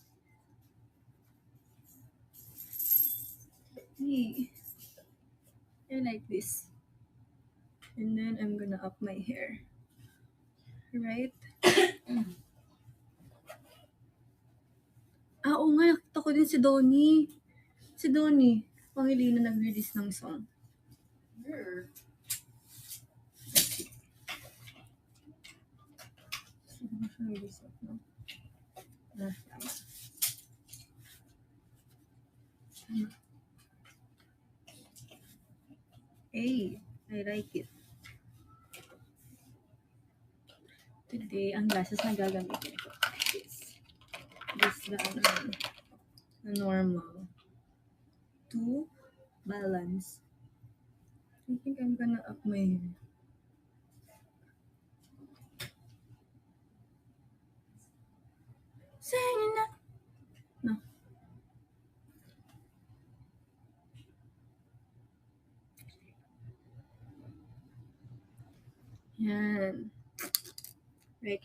Hey, I like this. And then I'm gonna up my hair. Right? Oo nga, nakita ko din si Donnie. Si Donnie, Pangilinan nag-release ng song. Sino siya release of, no? Tama. Hey, I like it. Today, ang glasses na gagamitin ko. This the normal. To balance. I think I'm gonna up my hair. Saying na. No. Yan. Wait.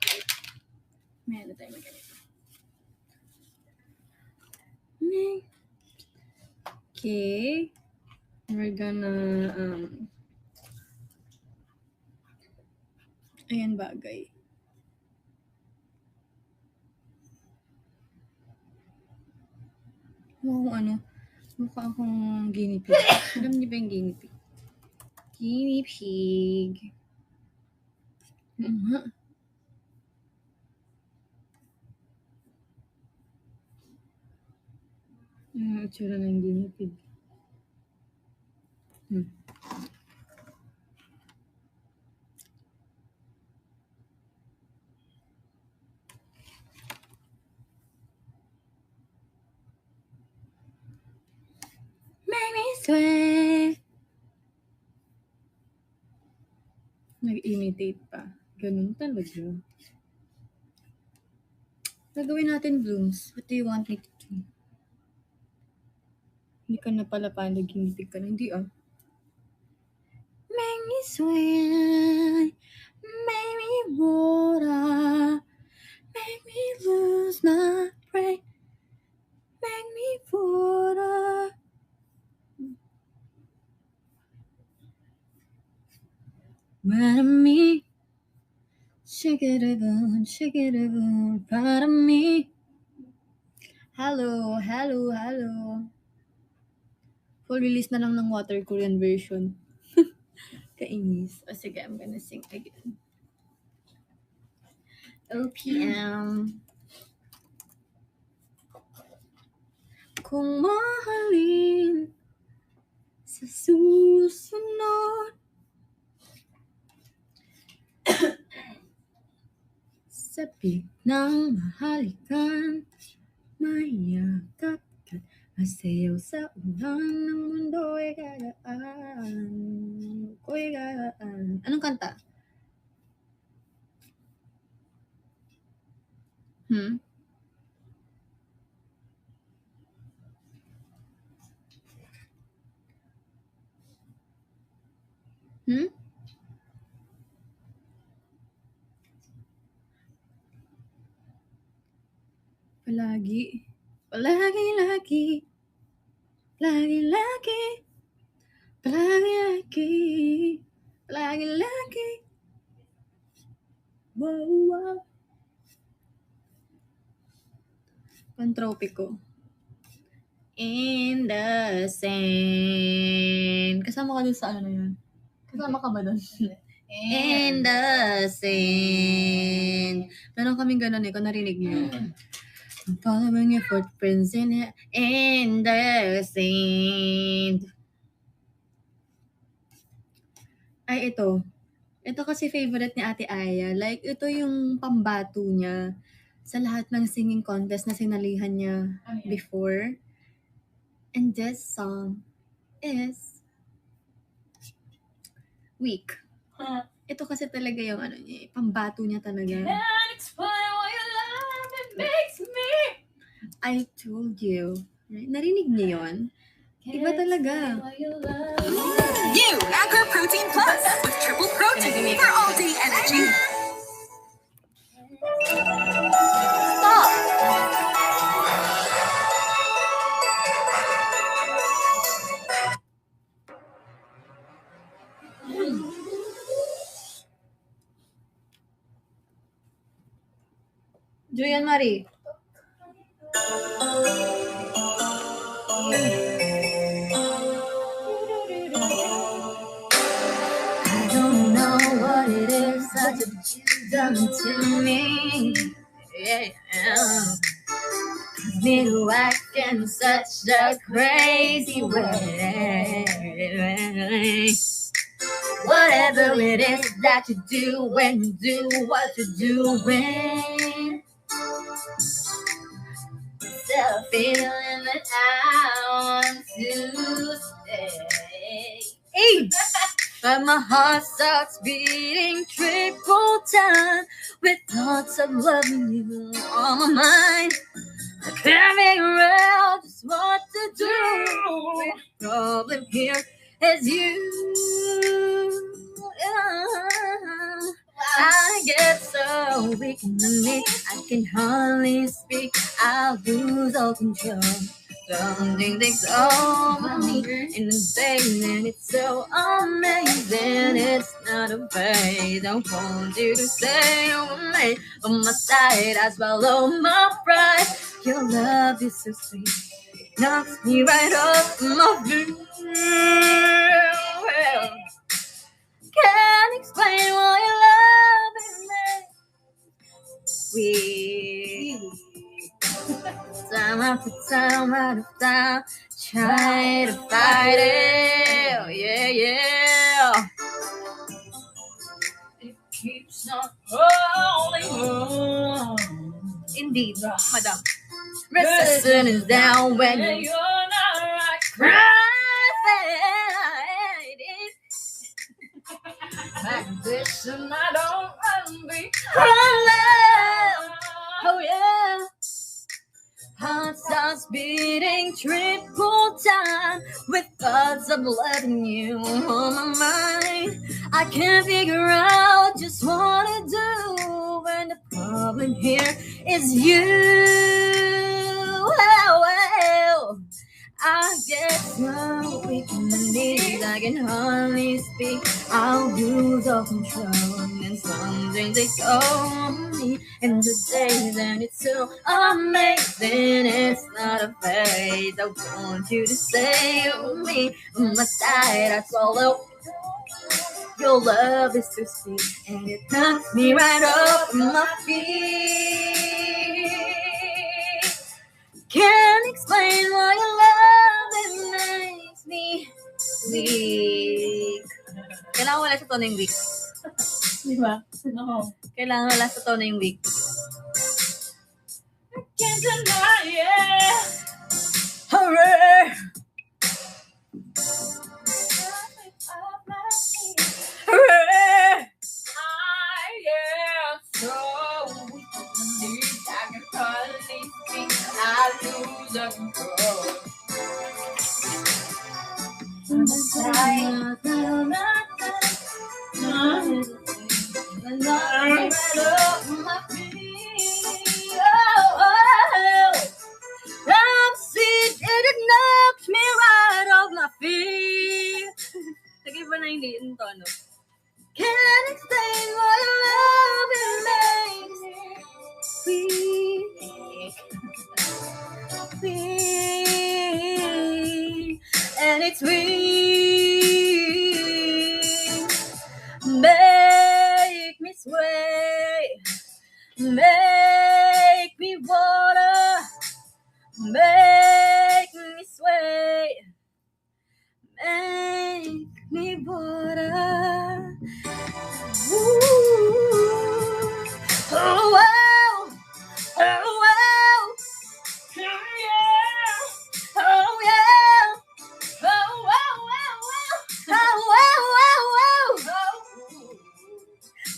May ano tayo ganito. Okay. We're gonna, ayan bagay. Ano, mukha akong guinea pig. Alam niyo ba yung guinea pig? Guinea pig. Itsura ng guinea pig. Make me sweat. Nag-imitate pa. Ganun talaga. Gagawin natin blooms. What do you want me to do? Hindi ka na pala paano ginipig ka na. Hindi Make me sweat. Make me water. Make me lose my brain. Make me water. Part of me. Shake it again, part of me. Hello. Full release na lang ng Water Korean version. Kainis. Sige, I'm gonna sing again. OPM. Kung mahalin sa susunod sabik ng mahalikan, mayakap ka, masayaw sa ulan ng mundo'y gagaan, ko'y gagaan. Anong kanta? Palagi. Wow. Pantropiko. In the sand. Kasama ka dun sa ano na yun? Kasama ka ba dun? In the sand. Meron kaming ganun kung narinig niyo. Following your footprints in the sand. Ay, ito. Ito kasi favorite ni Ate Aya. Like, ito yung pambato niya sa lahat ng singing contest na sinalihan niya before. And this song is Weak. Ito kasi talaga yung ano niya, pambato niya talaga. Can't explain why your love it makes me. I told you. Narinig niyo yun? Iba talaga. New Anchor Protein Plus with triple protein for all-day energy. Stop! Julian Marie. I don't know what it is that you've done to me. Yeah. Me to act in such a crazy way. Whatever it is that you do when you do what you're doing. Still feeling that I want to stay. Hey! but my heart starts beating triple time with thoughts of loving you on my mind. I can't figure out just what to do. The problem here is you. I get so weak in the knee, I can hardly speak. I lose all control. Something takes over me in the day, and it's so amazing. It's not a phase. I want you to stay on me. On my side, I swallow my pride. Your love is so sweet, it knocks me right off my feet. Can't explain why your love is weak. Time after time, out of time, try to fight it. Yeah, yeah. It keeps on holding on. Indeed, madam. Resistance is down when you're not right. Ambition, I don't want to be alone. Oh yeah. Heart starts beating triple time with thoughts of loving you on my mind. I can't figure out just what to do when the problem here is you. Well, I get so weak in the knees, I can hardly speak. I'll lose all control, and something takes over me in the days, and it's so amazing. It's not a phase. I want you to stay with me on my side. I swallow. Your love is so sweet, and it knocks me right off my feet. Can't explain why your love it makes me weak. Kailangan wala sa tono yung weak. Di ba? No. Kailangan wala sa tono yung weak. I can't deny it. Hooray! Hooray! I am so weak in the knees, I can hardly speak. I lose the control. And I feel and I'm right up my feet. I'm sick and it knocks me right off my feet. Nag-iba na hindi yung tono. Can't explain why your love it makes me weak. Weak. And it's weak. Make me sway. Make me water. Make me sway. Make me water. Ooh. Oh wow. Oh wow. Oh yeah. Oh yeah. Oh wow wow wow. Oh wow wow wow.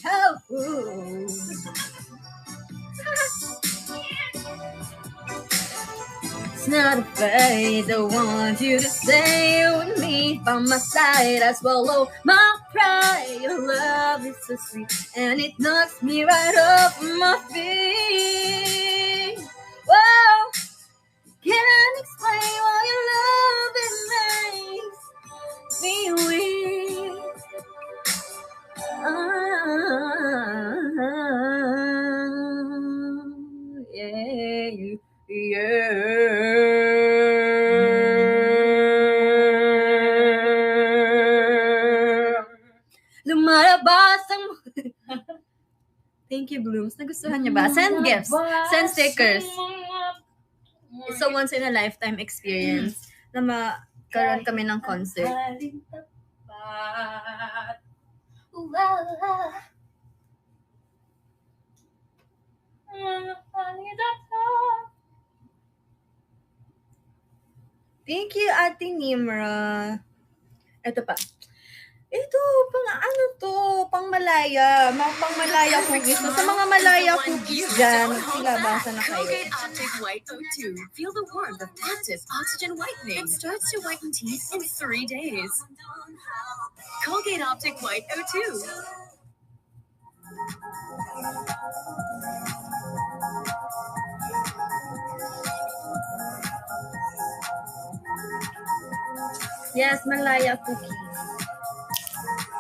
Oh. It's not a phase. I want you to stay with me by my side. I swallow my pride. Your love is so sweet, and it knocks me right off my feet. Whoa, can't explain why your love it makes me weak. Lumalabas ang... Thank you, Blooms. Nagustuhan niyo ba? Send gifts. Send stickers. It's a once in a lifetime experience na magkaroon kami ng concert. Thank you, Ate Nimra. Ito pa. Ito, Malaya. Mga pang Malaya cookies. So, sa mga Malaya cookies dyan, magsilabasa na kayo. Colgate Optic White O2. Feel the warmth of active oxygen whitening. It starts to whiten teeth in 3 days. Colgate Optic White O2. Yes, Malaya cookies.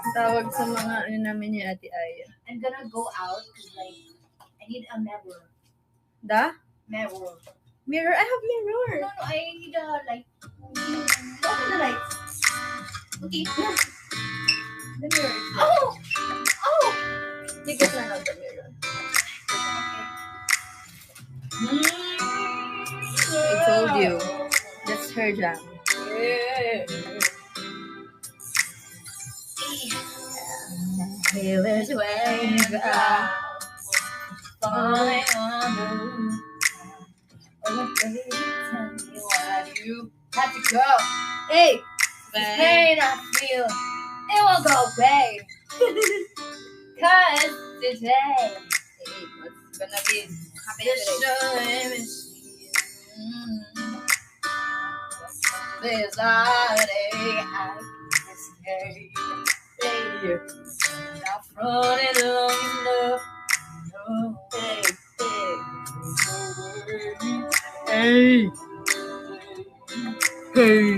Ang tawag sa mga ano namin ni Ate Aya. I'm gonna go out because like I need a mirror. Mirror? I have mirror. No, I need a like. Open the lights. Okay. No. The mirror. Oh. You can turn on the mirror. I told you. That's her jam. He was waving out, falling on the roof. Oh, baby, tell me why you had to go. Hey! The pain I feel, it won't go away. Cause today, Hey, what's gonna be happening just today? show him there's all day I can stay. Not front it long enough. No, Hey! Hey!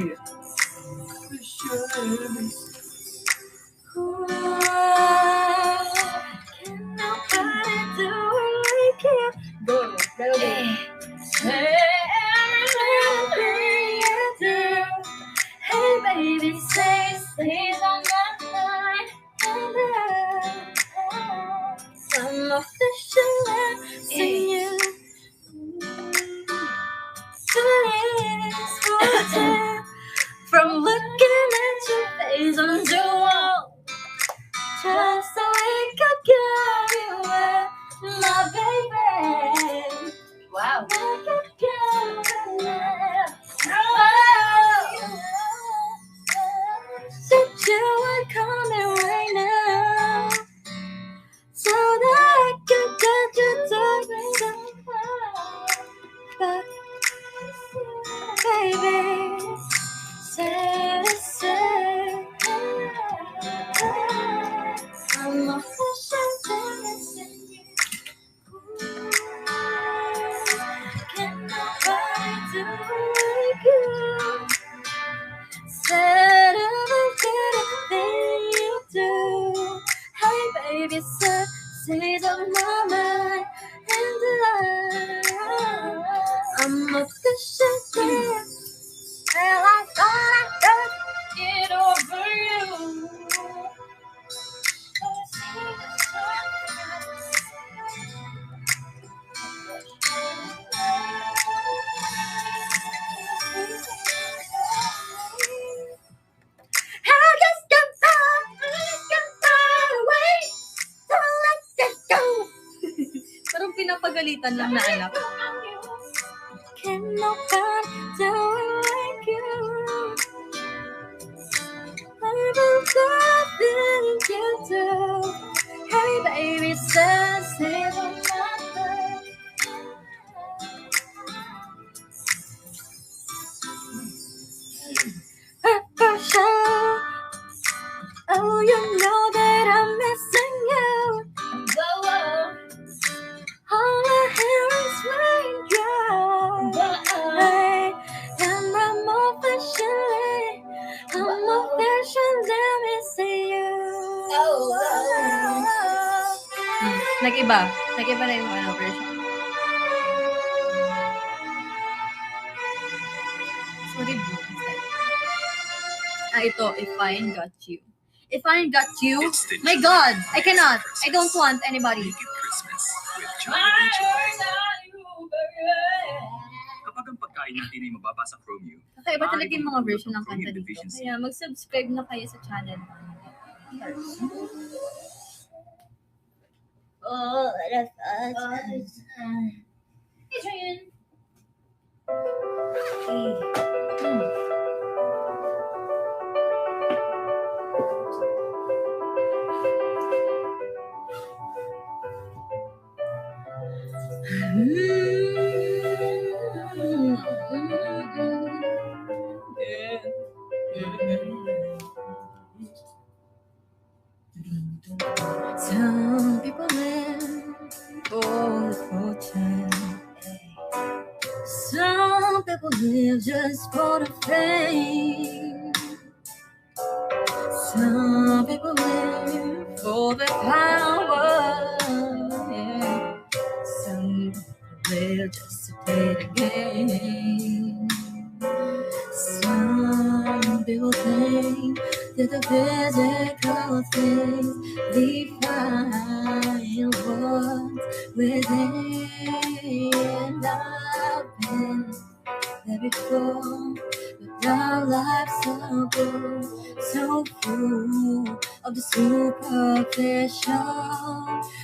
Can nobody do it like you? Go! Melody! Hey, everything you do. Hey, baby, say stays on my mind. I'm officially seeing you. From looking at your face on the wall, just so we could get you away, my baby. Wow. I could get away. Said you were coming right now, so that I could get you to but baby, say the same. I'm officially missing you. Can nobody do like you? Said everything you do. Hey baby, stays on my mind, and I'm officially. Well, I thought I could get over you. I just can't find a way to let it go. Parang pinapagalitan lang na anak. Can nobody do it like you? Everything you do. Hey baby, say on my mind. For sure. Oh, you know that I'm missing you. Whoa. All I hear is raindrops. Hey, and I'm officially missing you. Nag-iba na yung ano version. Sorry, bro. Ito, If I Ain't Got You. If I Ain't Got You, my God, I cannot. I don't want anybody. Make it Christmas with Jollibee Kapag ang pagkain natin ay mababa sa Chromium, Kakaiba talaga yung mga maaari version ng mong kanta Chromium dito. deficiency. Kaya mag-subscribe na kayo sa channel. Oh, what a fuss. Hey, Trin. Some people live for the fortune. Some people live just for the fame. Some people live for the power. Yeah. Some people live just to play the game. Some people think that the physical things define what's within. I've been there before, but our lives are both so full of the superficial.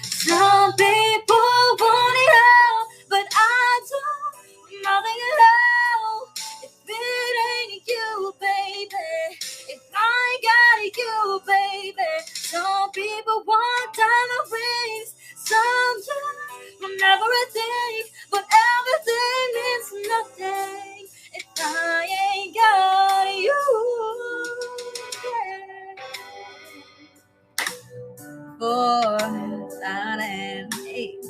Some people want it all, but I don't want nothing at all. If it ain't you, baby, if I got you, baby. Some people want diamond rings, some just want everything, but everything means nothing if I ain't got you. For that and eight,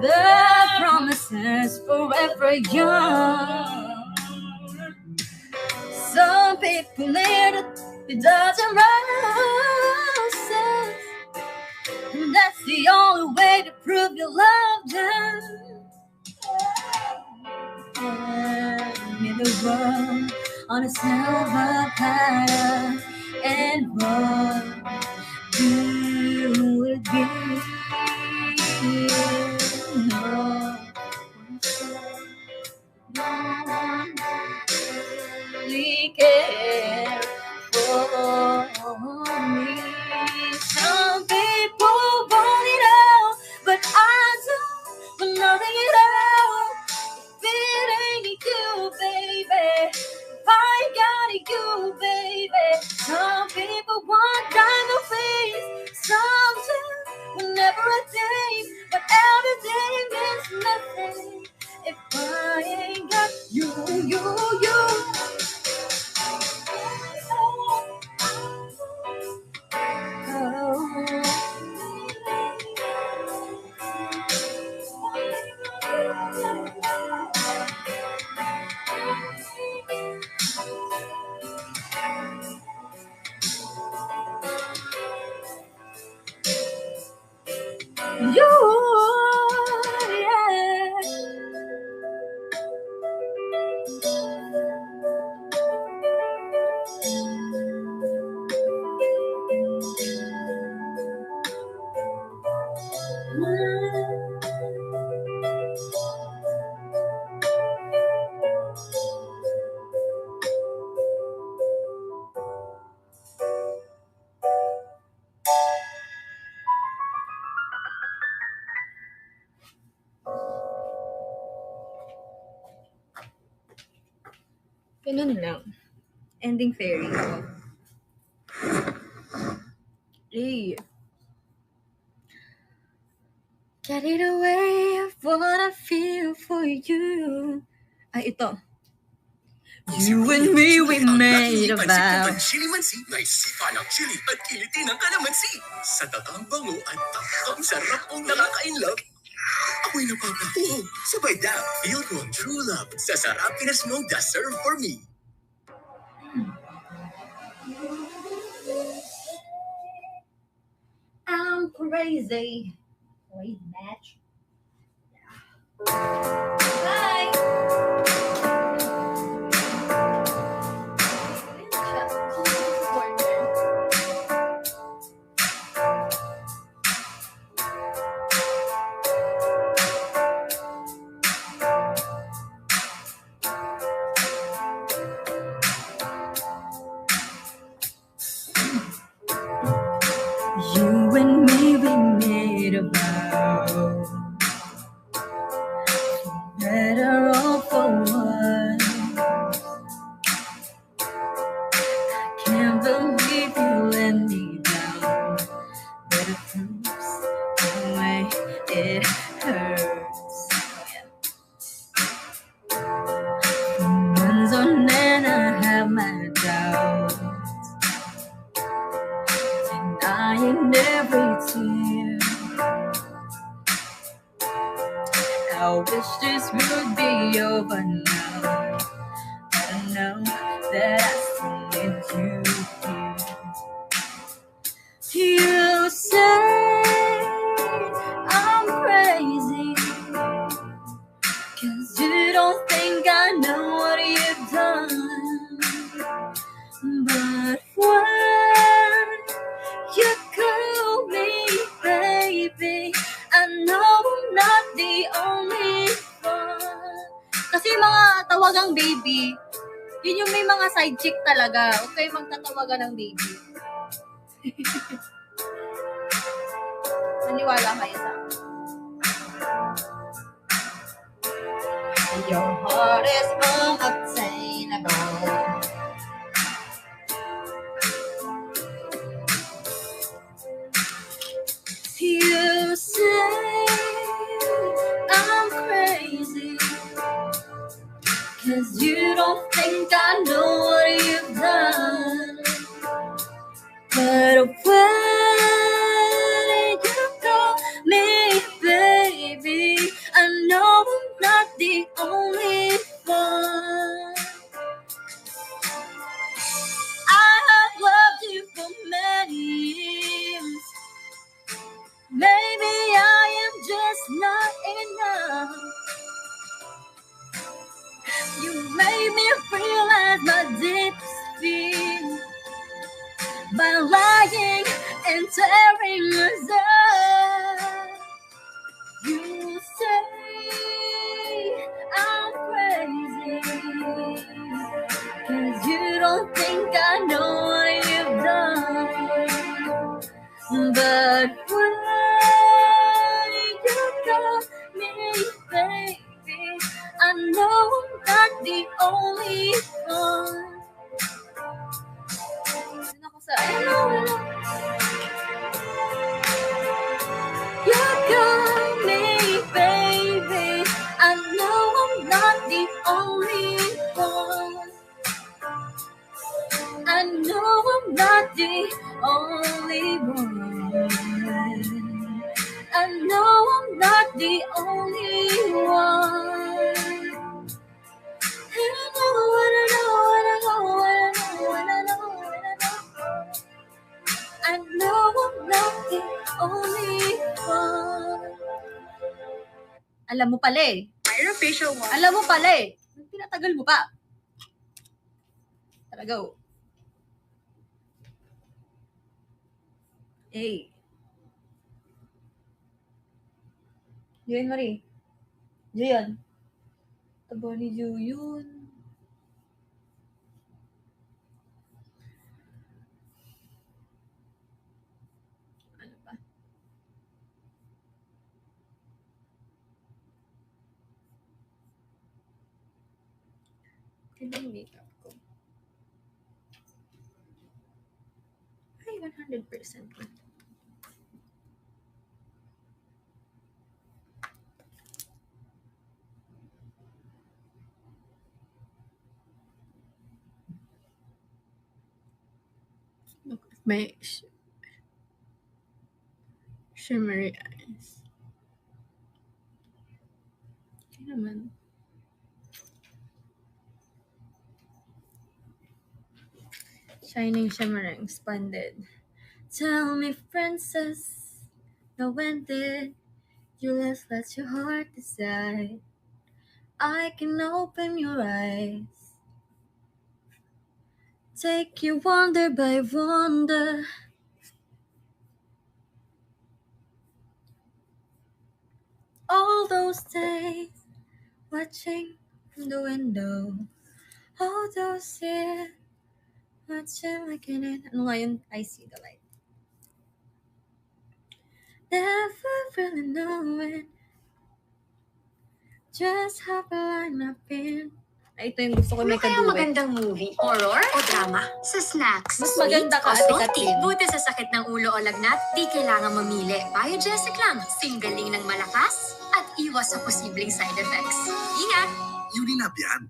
the promises forever young. Some people need a dozen roses, and that's the only way to prove you love them. Hand me the world on a silver platter, and what do it be? No one really cares for me. Some people want it all, but I don't want nothing at all. If it ain't you, baby, if I got you, baby. Some people want diamond rings, some just want everything, but everything means nothing if I ain't got you. Ganun lang. Ending fairy. Hey. Carried away of what I feel for you. Ay, ito. You and me, we made a vow. Chili mansi, may sipa ng chili at kiliti ng kalamansi. Sa takang bango at takang sarap kong nakaka-inlove, ako'y napapaho. Sabay daw, feel ko ang true love sa sarap pinasmong da serve for me. I'm crazy. Crazy match. Bye. You and me, we made a vow. For better or denying every tear. I wish this would be over now. I know that I still need you here. You say I'm crazy, 'cause you don't think I know what you've done. But when you call me baby, I know I'm not the only one. Kasi mga tawagang baby, yun yung may mga side chick talaga. Huwag kayo magtatawagan ng baby. Maniwala kayo sa akin. Your heart is unobtainable. You say I'm crazy, 'cause you don't think I know what you've done. But when you call me baby, I know I'm not the only one. I have loved you for many years. Maybe I am just not enough. You made me realize my deepest fear by lying and tearing us up. You say I'm crazy, 'cause you don't think I know what you've done. But when you call me baby, I know I'm not the only one. I know. You call me baby, I know I'm not the only one. I know I'm not the only one. I know I'm not the only one. I know what I know, what I know, what I know, what I know, what I know. I know I'm not the only one. Alam mo pala eh. Myrofacial wash. Alam mo pala eh. Tinatagal mo pa. Tara, go. Hey. Juyan, Marie. Juyan. Taba ni Juyan. Ano ba? Ano yung makeup ko? Ay, 100% na. Look at my shimmery eyes. Okay naman. Shining, shimmering, splendid. Tell me, princess, now when did you last let your heart decide? I can open your eyes, take you wonder by wonder. All those days, watching from the window. All those years, watching like in it. Ano nga yun? I see the light. Never really knowing just how blind I've been. Ay, ito yung gusto ko may Ano kaya kaduet. magandang movie? Horror o drama? Sa snacks, Mas sweet maganda ka, o Ate salty. Kathleen. Buti sa sakit ng ulo o lagnat, di kailangan mamili. Biogesic lang, singgaling ng malakas, at iwas sa posibleng side effects. Ingat! Unilab yan.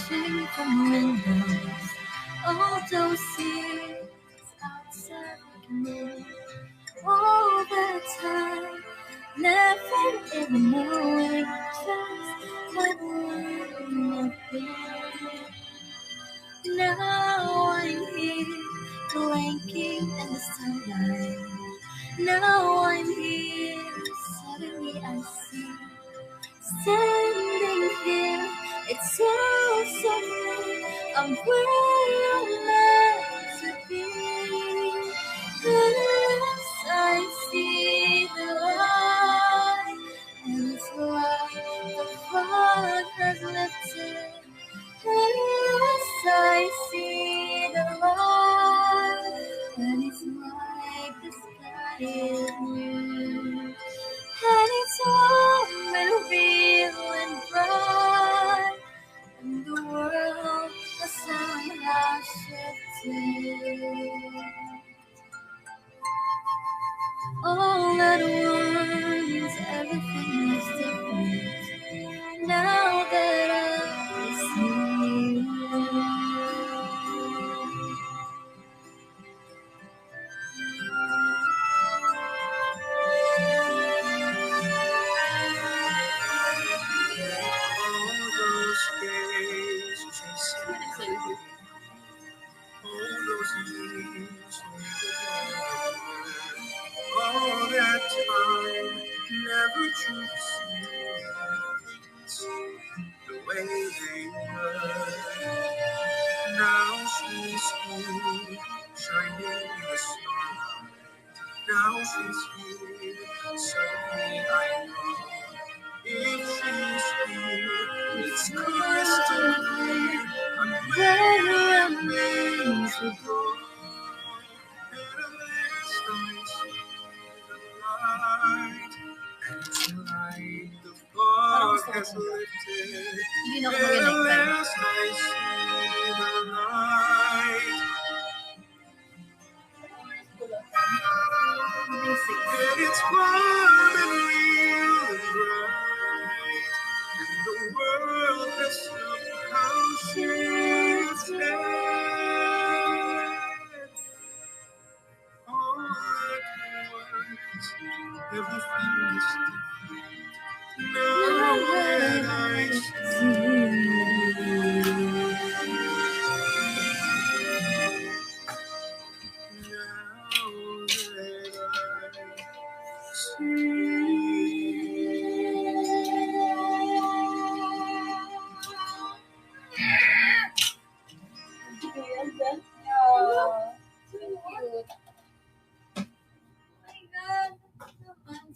watching from windows, all those years outside me, all the time, never even knowing just what would be. Now I'm here, blinking in the starlight. Now I'm here, suddenly I see. Standing here, it's so sudden. I'm where I'm meant to be. As I see the light, and it's like the fog has lifted. As I see the light, and it's like the sky is blue. And it's warm and real and bright, and the world has somehow shifted. All at once, everything is different now that I see you. All those days chasing you, all those years all that time, never truly seeing the way they were. Now she's here, shining in the starlight. Now she's here, suddenly I know. If she's here, it's crystal clear. I'm where I'm meant to go. And at last I see the light. And it's like the fog has lifted. Hindi na ako And at mag-like. last I see the light. And it's warm and real and bright, and the world has somehow shifted. All at once, everything is different now that I see.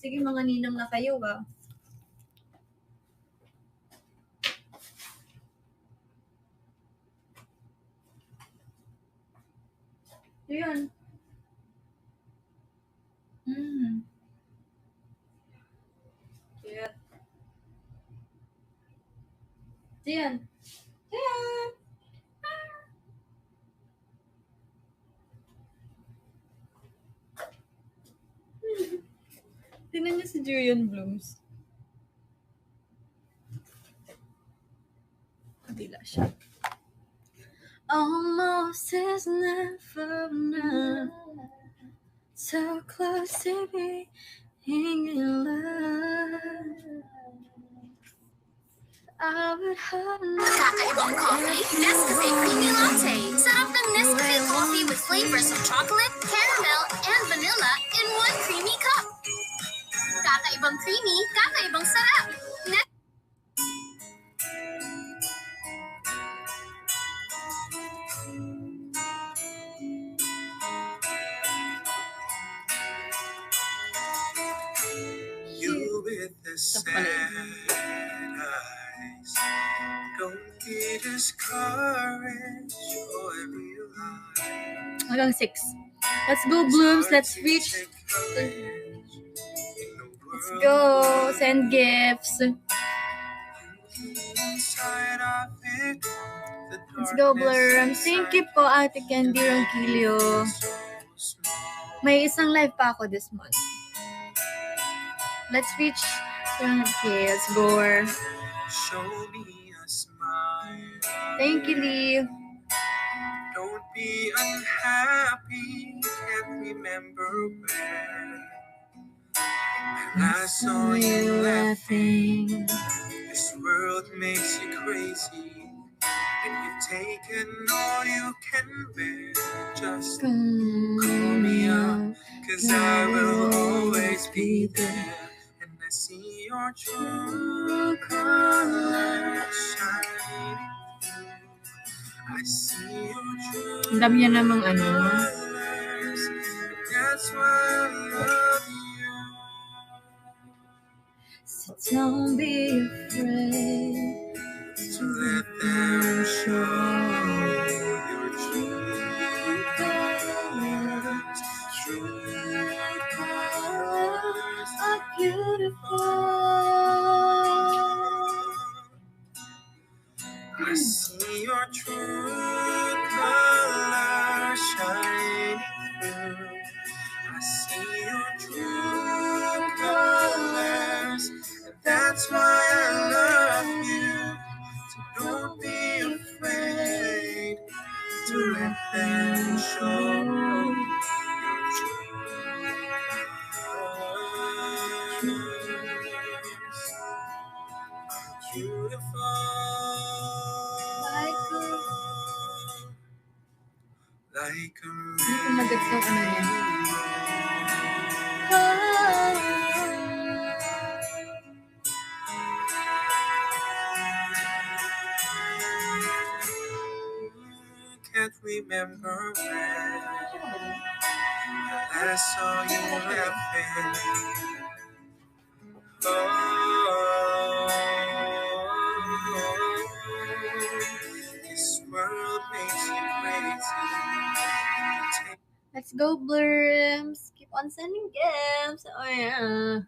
Sige, mga ninang na kayo ba? Ayan. Cute. Ayan. Ayan. Tingnan niyo si Julian Blooms. Kabila siya. Almost is never enough. So close to being in love. I would have Kakaibang coffee, Nescafe Creamy Latte. Sarap ng Nescafe coffee with flavors of chocolate, caramel, and vanilla in one creamy cup. Kakaibang creamy, kakaibang sarap. You with the sad eyes, don't get discouraged or realize. hanggang 6. Let's go, Blooms. Let's reach. Let's go. Send gifts. Let's go, Blurm. Thank you po, Ate Candy Ronquillo. May isang live pa ako this month. Let's reach 200K. Let's go. Show me a smile. Thank you, Lee. Don't be unhappy, can't remember when I saw you laughing. This world makes you crazy, and you've taken all you can bear. Just call me up, 'cause I will always be there. And I see your true colors shining through. I see your true Ang dami niya namang ano. colors. That's why I love you. So don't be afraid To let them show your true colors. True colors are beautiful. I see your true colors shining through. I see your true colors, and that's why I love you. So don't be afraid to let them show your true colors. Beautiful. Like a Hindi ko magets yung ano niya. Can't remember when I saw you laughing. This world makes you crazy. Let's go, Blurms. Keep on sending gifts. Oh, yeah.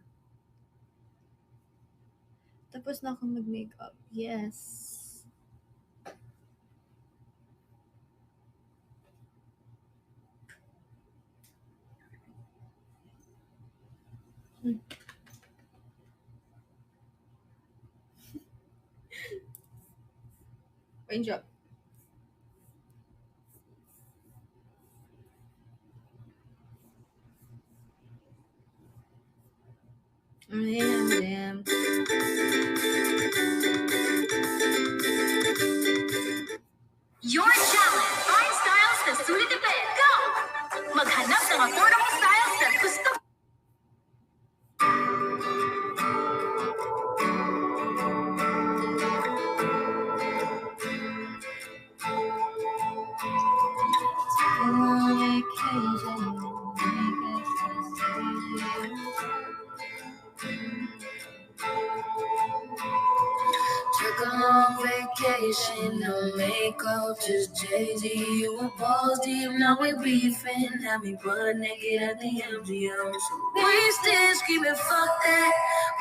Tapos na ako mag-makeup. Yes. Fine job. Damn. Your challenge! 5 styles na sulit ipin. Go! Maghanap ng affordable styles na gusto. Took a long vacation, no makeup, just Jay-Z. You were balls deep, now we beefing. Had me butt naked at the MGM. So wasted, screaming, fuck that.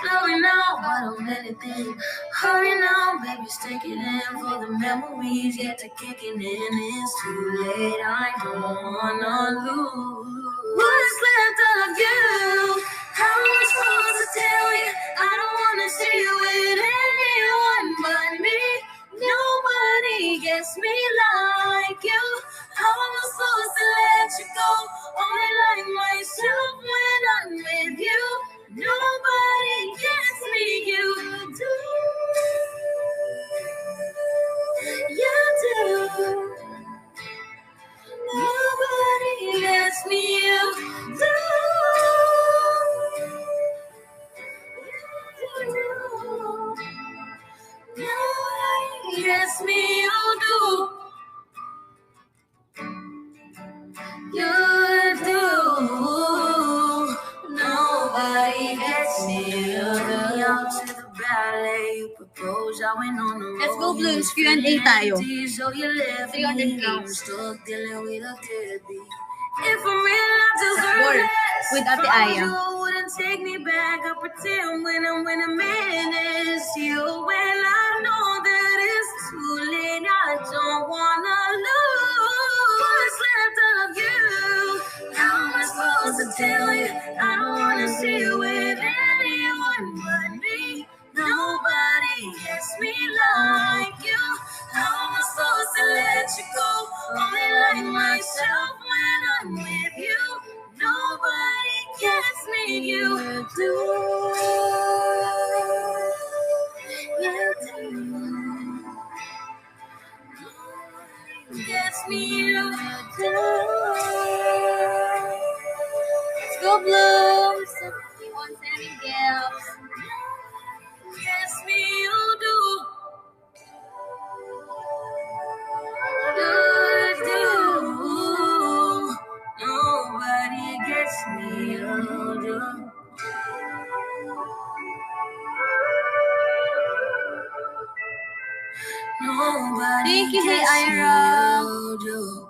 Blowing out, bottom anything. Hurry now, baby, stick it in for the memories yet to kicking in. It's too late, I don't wanna lose. What's left of you? How am I supposed to tell you? I don't wanna see you with anyone but me. Nobody gets me like you. How am I supposed to let you go? Only like myself when I'm with you. Nobody gets me, you do. You do. Nobody gets me, you do. Nobody gets me, you do. You do. Nobody gets me, you do. Out to the ballet, you propose, I went on the road. Let's go, Blooms. Q&A tayo. So you left 300 me, I'm plays. stuck dealing with a deadbeat. If I'm real, I deserve Ball. less. With Ate From Aya. you wouldn't take me back. I pretend when I'm with a man is you. Well, I know that it's too late. I don't wanna lose what's left of you. How am I supposed to tell you? I don't wanna see you with anyone but me. Nobody gets me like you. How you do. You do. Gets me you do. Let's go blooms. He wants any gals. Yes, me you do. Good do. Nobody gets me you do. Nobody Thank you, hey, gets Ira. me you do.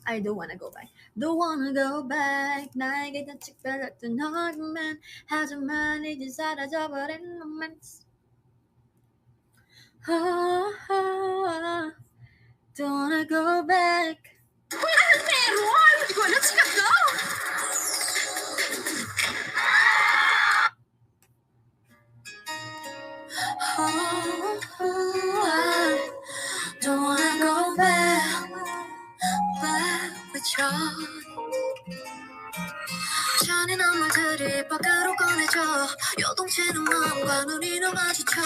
I don't wanna go back. Don't wanna go back. 나에게 더 특별했던 argument. 하지만 이제 사라져버린 romance. Don't wanna go back. Don't wanna go back with you. 잔인한 말들이 밖으로 꺼내져 요동치는 마음과 눈이 너 마주쳐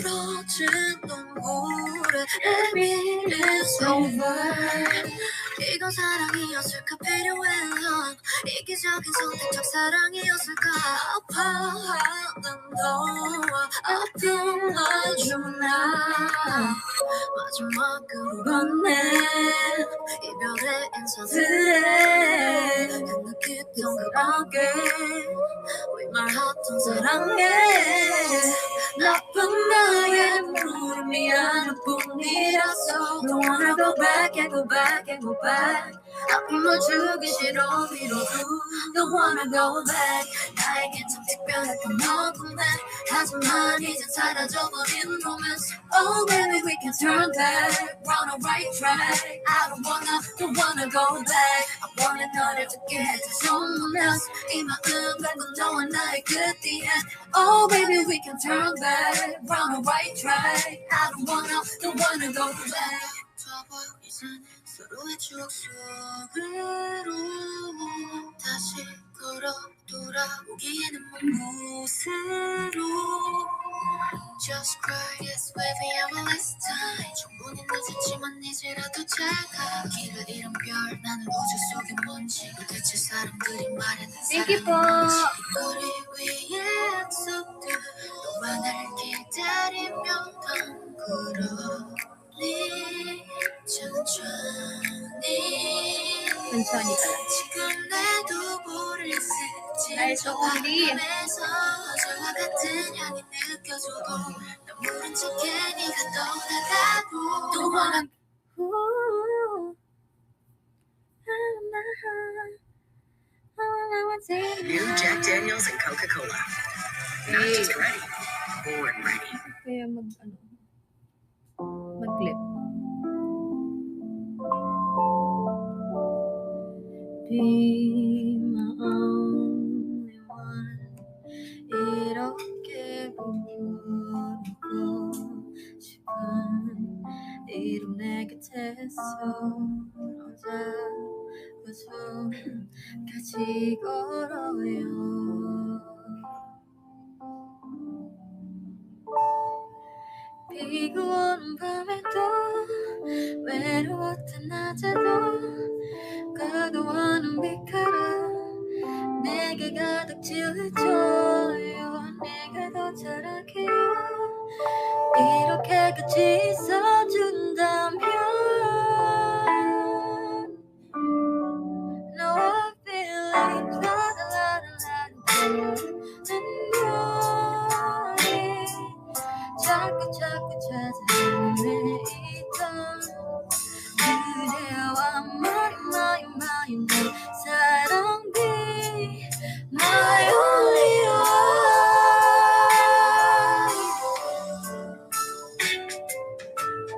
벌어진 눈물에 Every is over. 이건 사랑이었을까 필요했던 이기적인 선택적 사랑이었을까 아파하는 너와 아픔만 주나 마지막으로 건넨 이별의 인사들에 그 느꼈던 그 어깨 왜 말했던 사랑에 나쁜 나의 물음이 하나뿐이라서 Don't wanna go back and go back and go back 아픔을 주기 싫어 미뤄도 Don't wanna go back 나에겐 참 특별했던 너뿐만 하지만 이젠 사라져버린 romance Oh baby we can turn back Run a right track I don't wanna go back I wanna 너를 듣게 해줄 someone else 이 마음 결국 너와 나의 끝이야 Oh baby we can turn back Run a right track I don't wanna go back 잊어버리자는 서로의 추억 속으로 다시 걸어 돌아오기에는 먼 곳으로 Just cry, it's waving our last time 충분히 늦었지만 이제라도 잘가 길을 잃은 별 나는 우주 속의 먼지 도대체 사람들이 말하는 Thank you po. 이 거리 위의 약속들 너와 날 기다리며 덩그러니 천천히 천천히 pala. 지금 내도 모를 새지 Ay, so only. 밤에서 어제와 같은 향이 느껴져도 난 모른 척해 네가 떠나가도 Don't wanna New Jack Daniels and Coca-Cola. Not just ready, born ready. Kaya mag-clip. Be my only one 이렇게 부르고 싶은 이름 내 곁에서 어자고 손까지 걸어요 비고 오는 밤에도 외로웠던 낮에도 그동안은 빛깔아 내게 가득 지어줘요 내가 더 잘할게요 이렇게 같이 있어준다면 No feelings 자꾸 찾아내 있던 그대와 my 사랑 be my only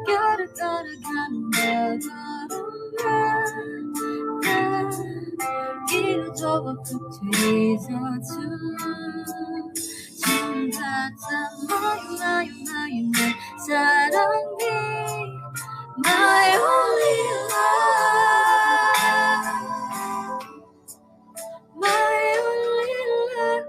one 이루저고 끝에서도 처음 같아 나의 내 사랑이 My only love My only love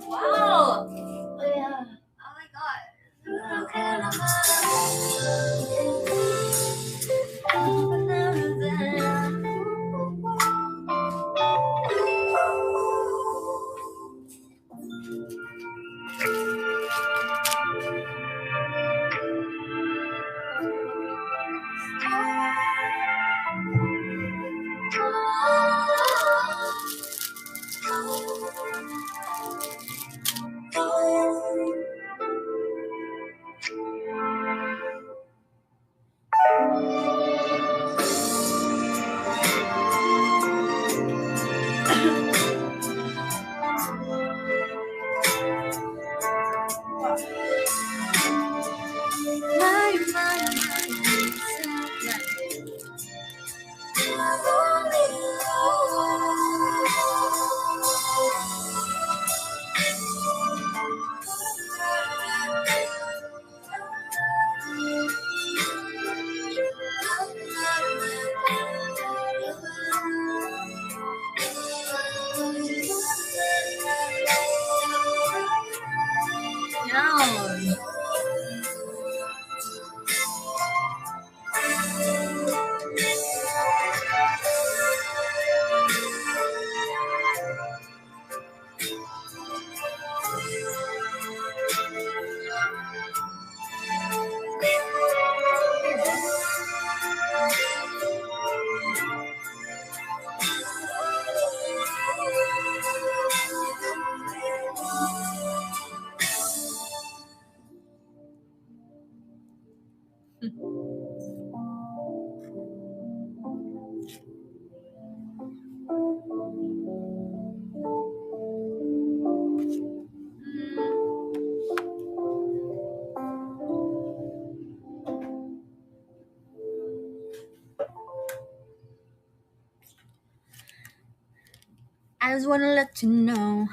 Wow! Oh yeah. Oh my god. Down. I just wanna let you know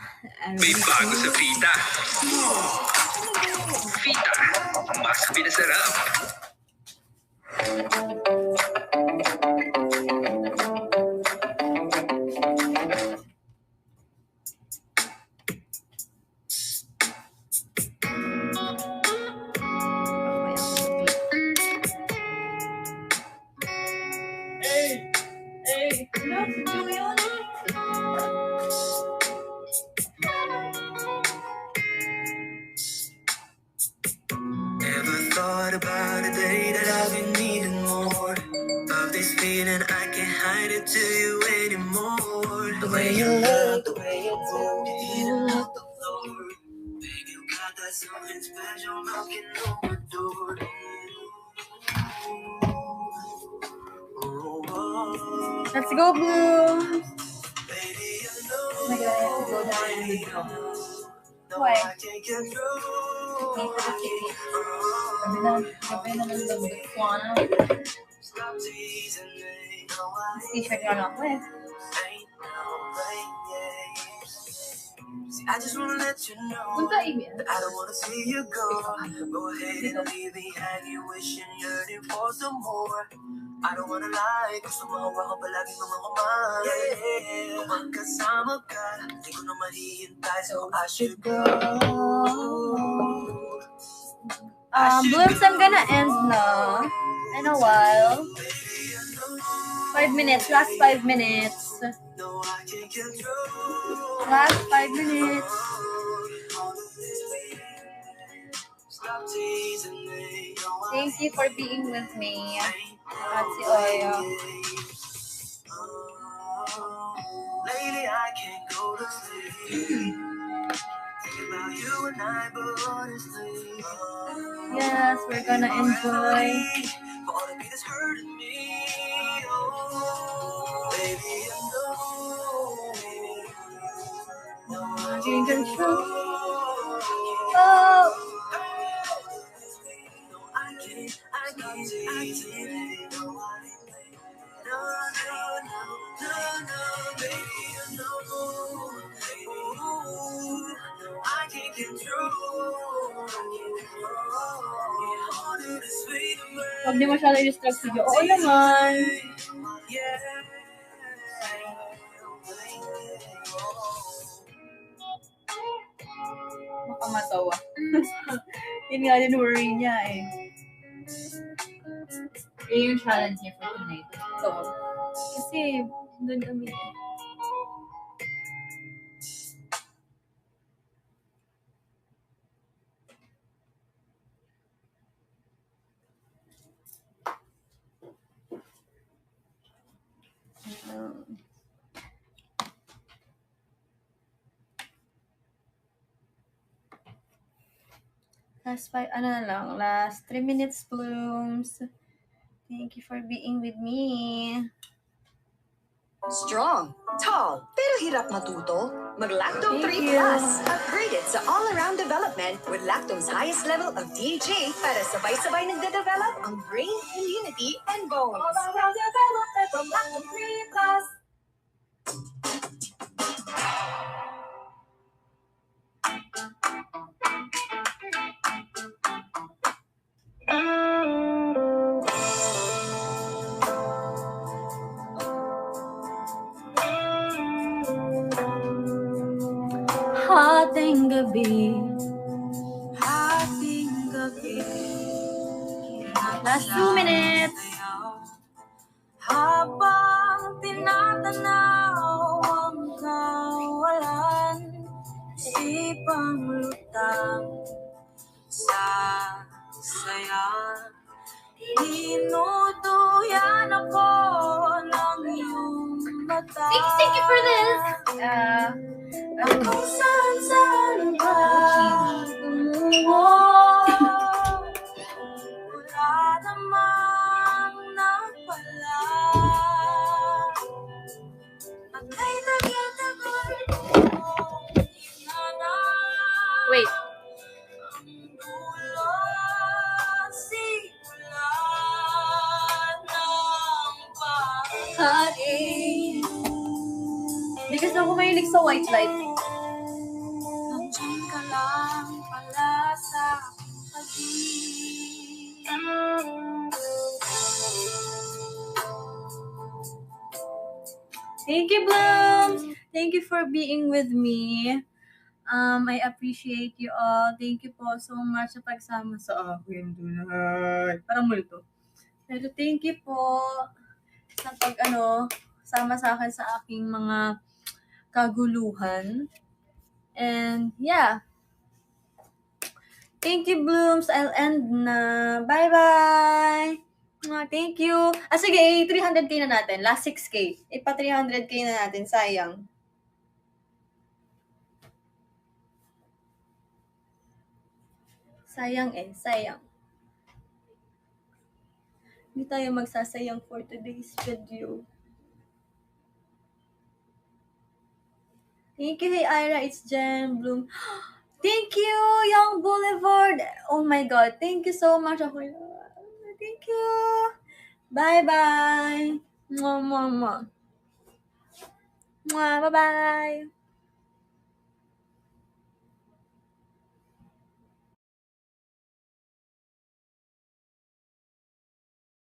I May really bago sa Vita. Vita, mas pinasarap. Never thought about a day that I've been needing more of this feeling. I can't hide it to you anymore. The way you look, the way you move, you heating up the floor. Baby, you got that something special knocking on the door. Let's go, Blue. Baby, I know. Oh my god, I have to go down in the ground. Why? I can't get through. Sabi na ng Botswana. Stop teasing me. No, I T-shirt nga lang ako eh. ain't no playing games. See, I just wanna let you know Punta Ibig. that I don't wanna see you go. Go ahead and leave me hanging, wishing, yearning for some more. I don't wanna lie, gusto mo hawa ka palagi mga kamay. Yeah, magkasama ka, di ko na mahihintay, so I should go. Blooms, I'm gonna end na in a while. 5 minutes, last 5 minutes. No, I can't get through. Last 5 minutes. Stop teasing me. No, I Thank you for being with me. At si Oyo. lately I can't go to sleep. Thinking about you and I, but honestly, Yes, we're gonna enjoy. for all the pain that's hurting me. Oh, baby, I know. No, I You can can't show. control. Oh! No, Huwag di masyado i-distract si Jo. Oo naman. Makamatawa. Yun nga din worry niya eh. Yun yung challenge niya for tonight. So, Kasi, doon kami. Last 3 minutes, Blooms. Thank you for being with me. Strong, tall, pero hirap matuto? Mag-Lactome 3 Thank you. Plus. Upgraded sa all-around development with Lactome's highest level of DHA para sabay-sabay nagde-develop ang brain, immunity, and bones. All-around development from Lactome 3 Plus. hating gabi. Last 2 minutes. Habang tinatanaw ang kawalan, isipang lutang sa saya. Tinutuyan ako ng iyong mata. Thank you for this. Kung saan ka tumuho, wala namang napala. At kay tagal-tagal kong hinanap Wait. ang dulo, simula ng Hati. Hindi kasi ako mahilig sa white light. nandiyan ka lang pala sa tabi. Thank you, Blooms. Thank you for being with me. I appreciate you all. Thank you po so much sa pagsama sa akin tonight. Parang multo. Pero thank you po sa sama sa akin sa aking mga kaguluhan. And yeah. Thank you, Blooms. I'll end na. Bye-bye. Thank you. Sige, 300k na natin. Last 6k. Ipa 300k na natin. Sayang. Sayang. Hindi tayo magsasayang for today's video. Thank you, hey Ira. It's Jen Bloom. Thank you, Young Boulevard. Oh my God. Thank you so much. Thank you. Bye-bye. Mwah, mwah, mwah. Mwah, bye-bye.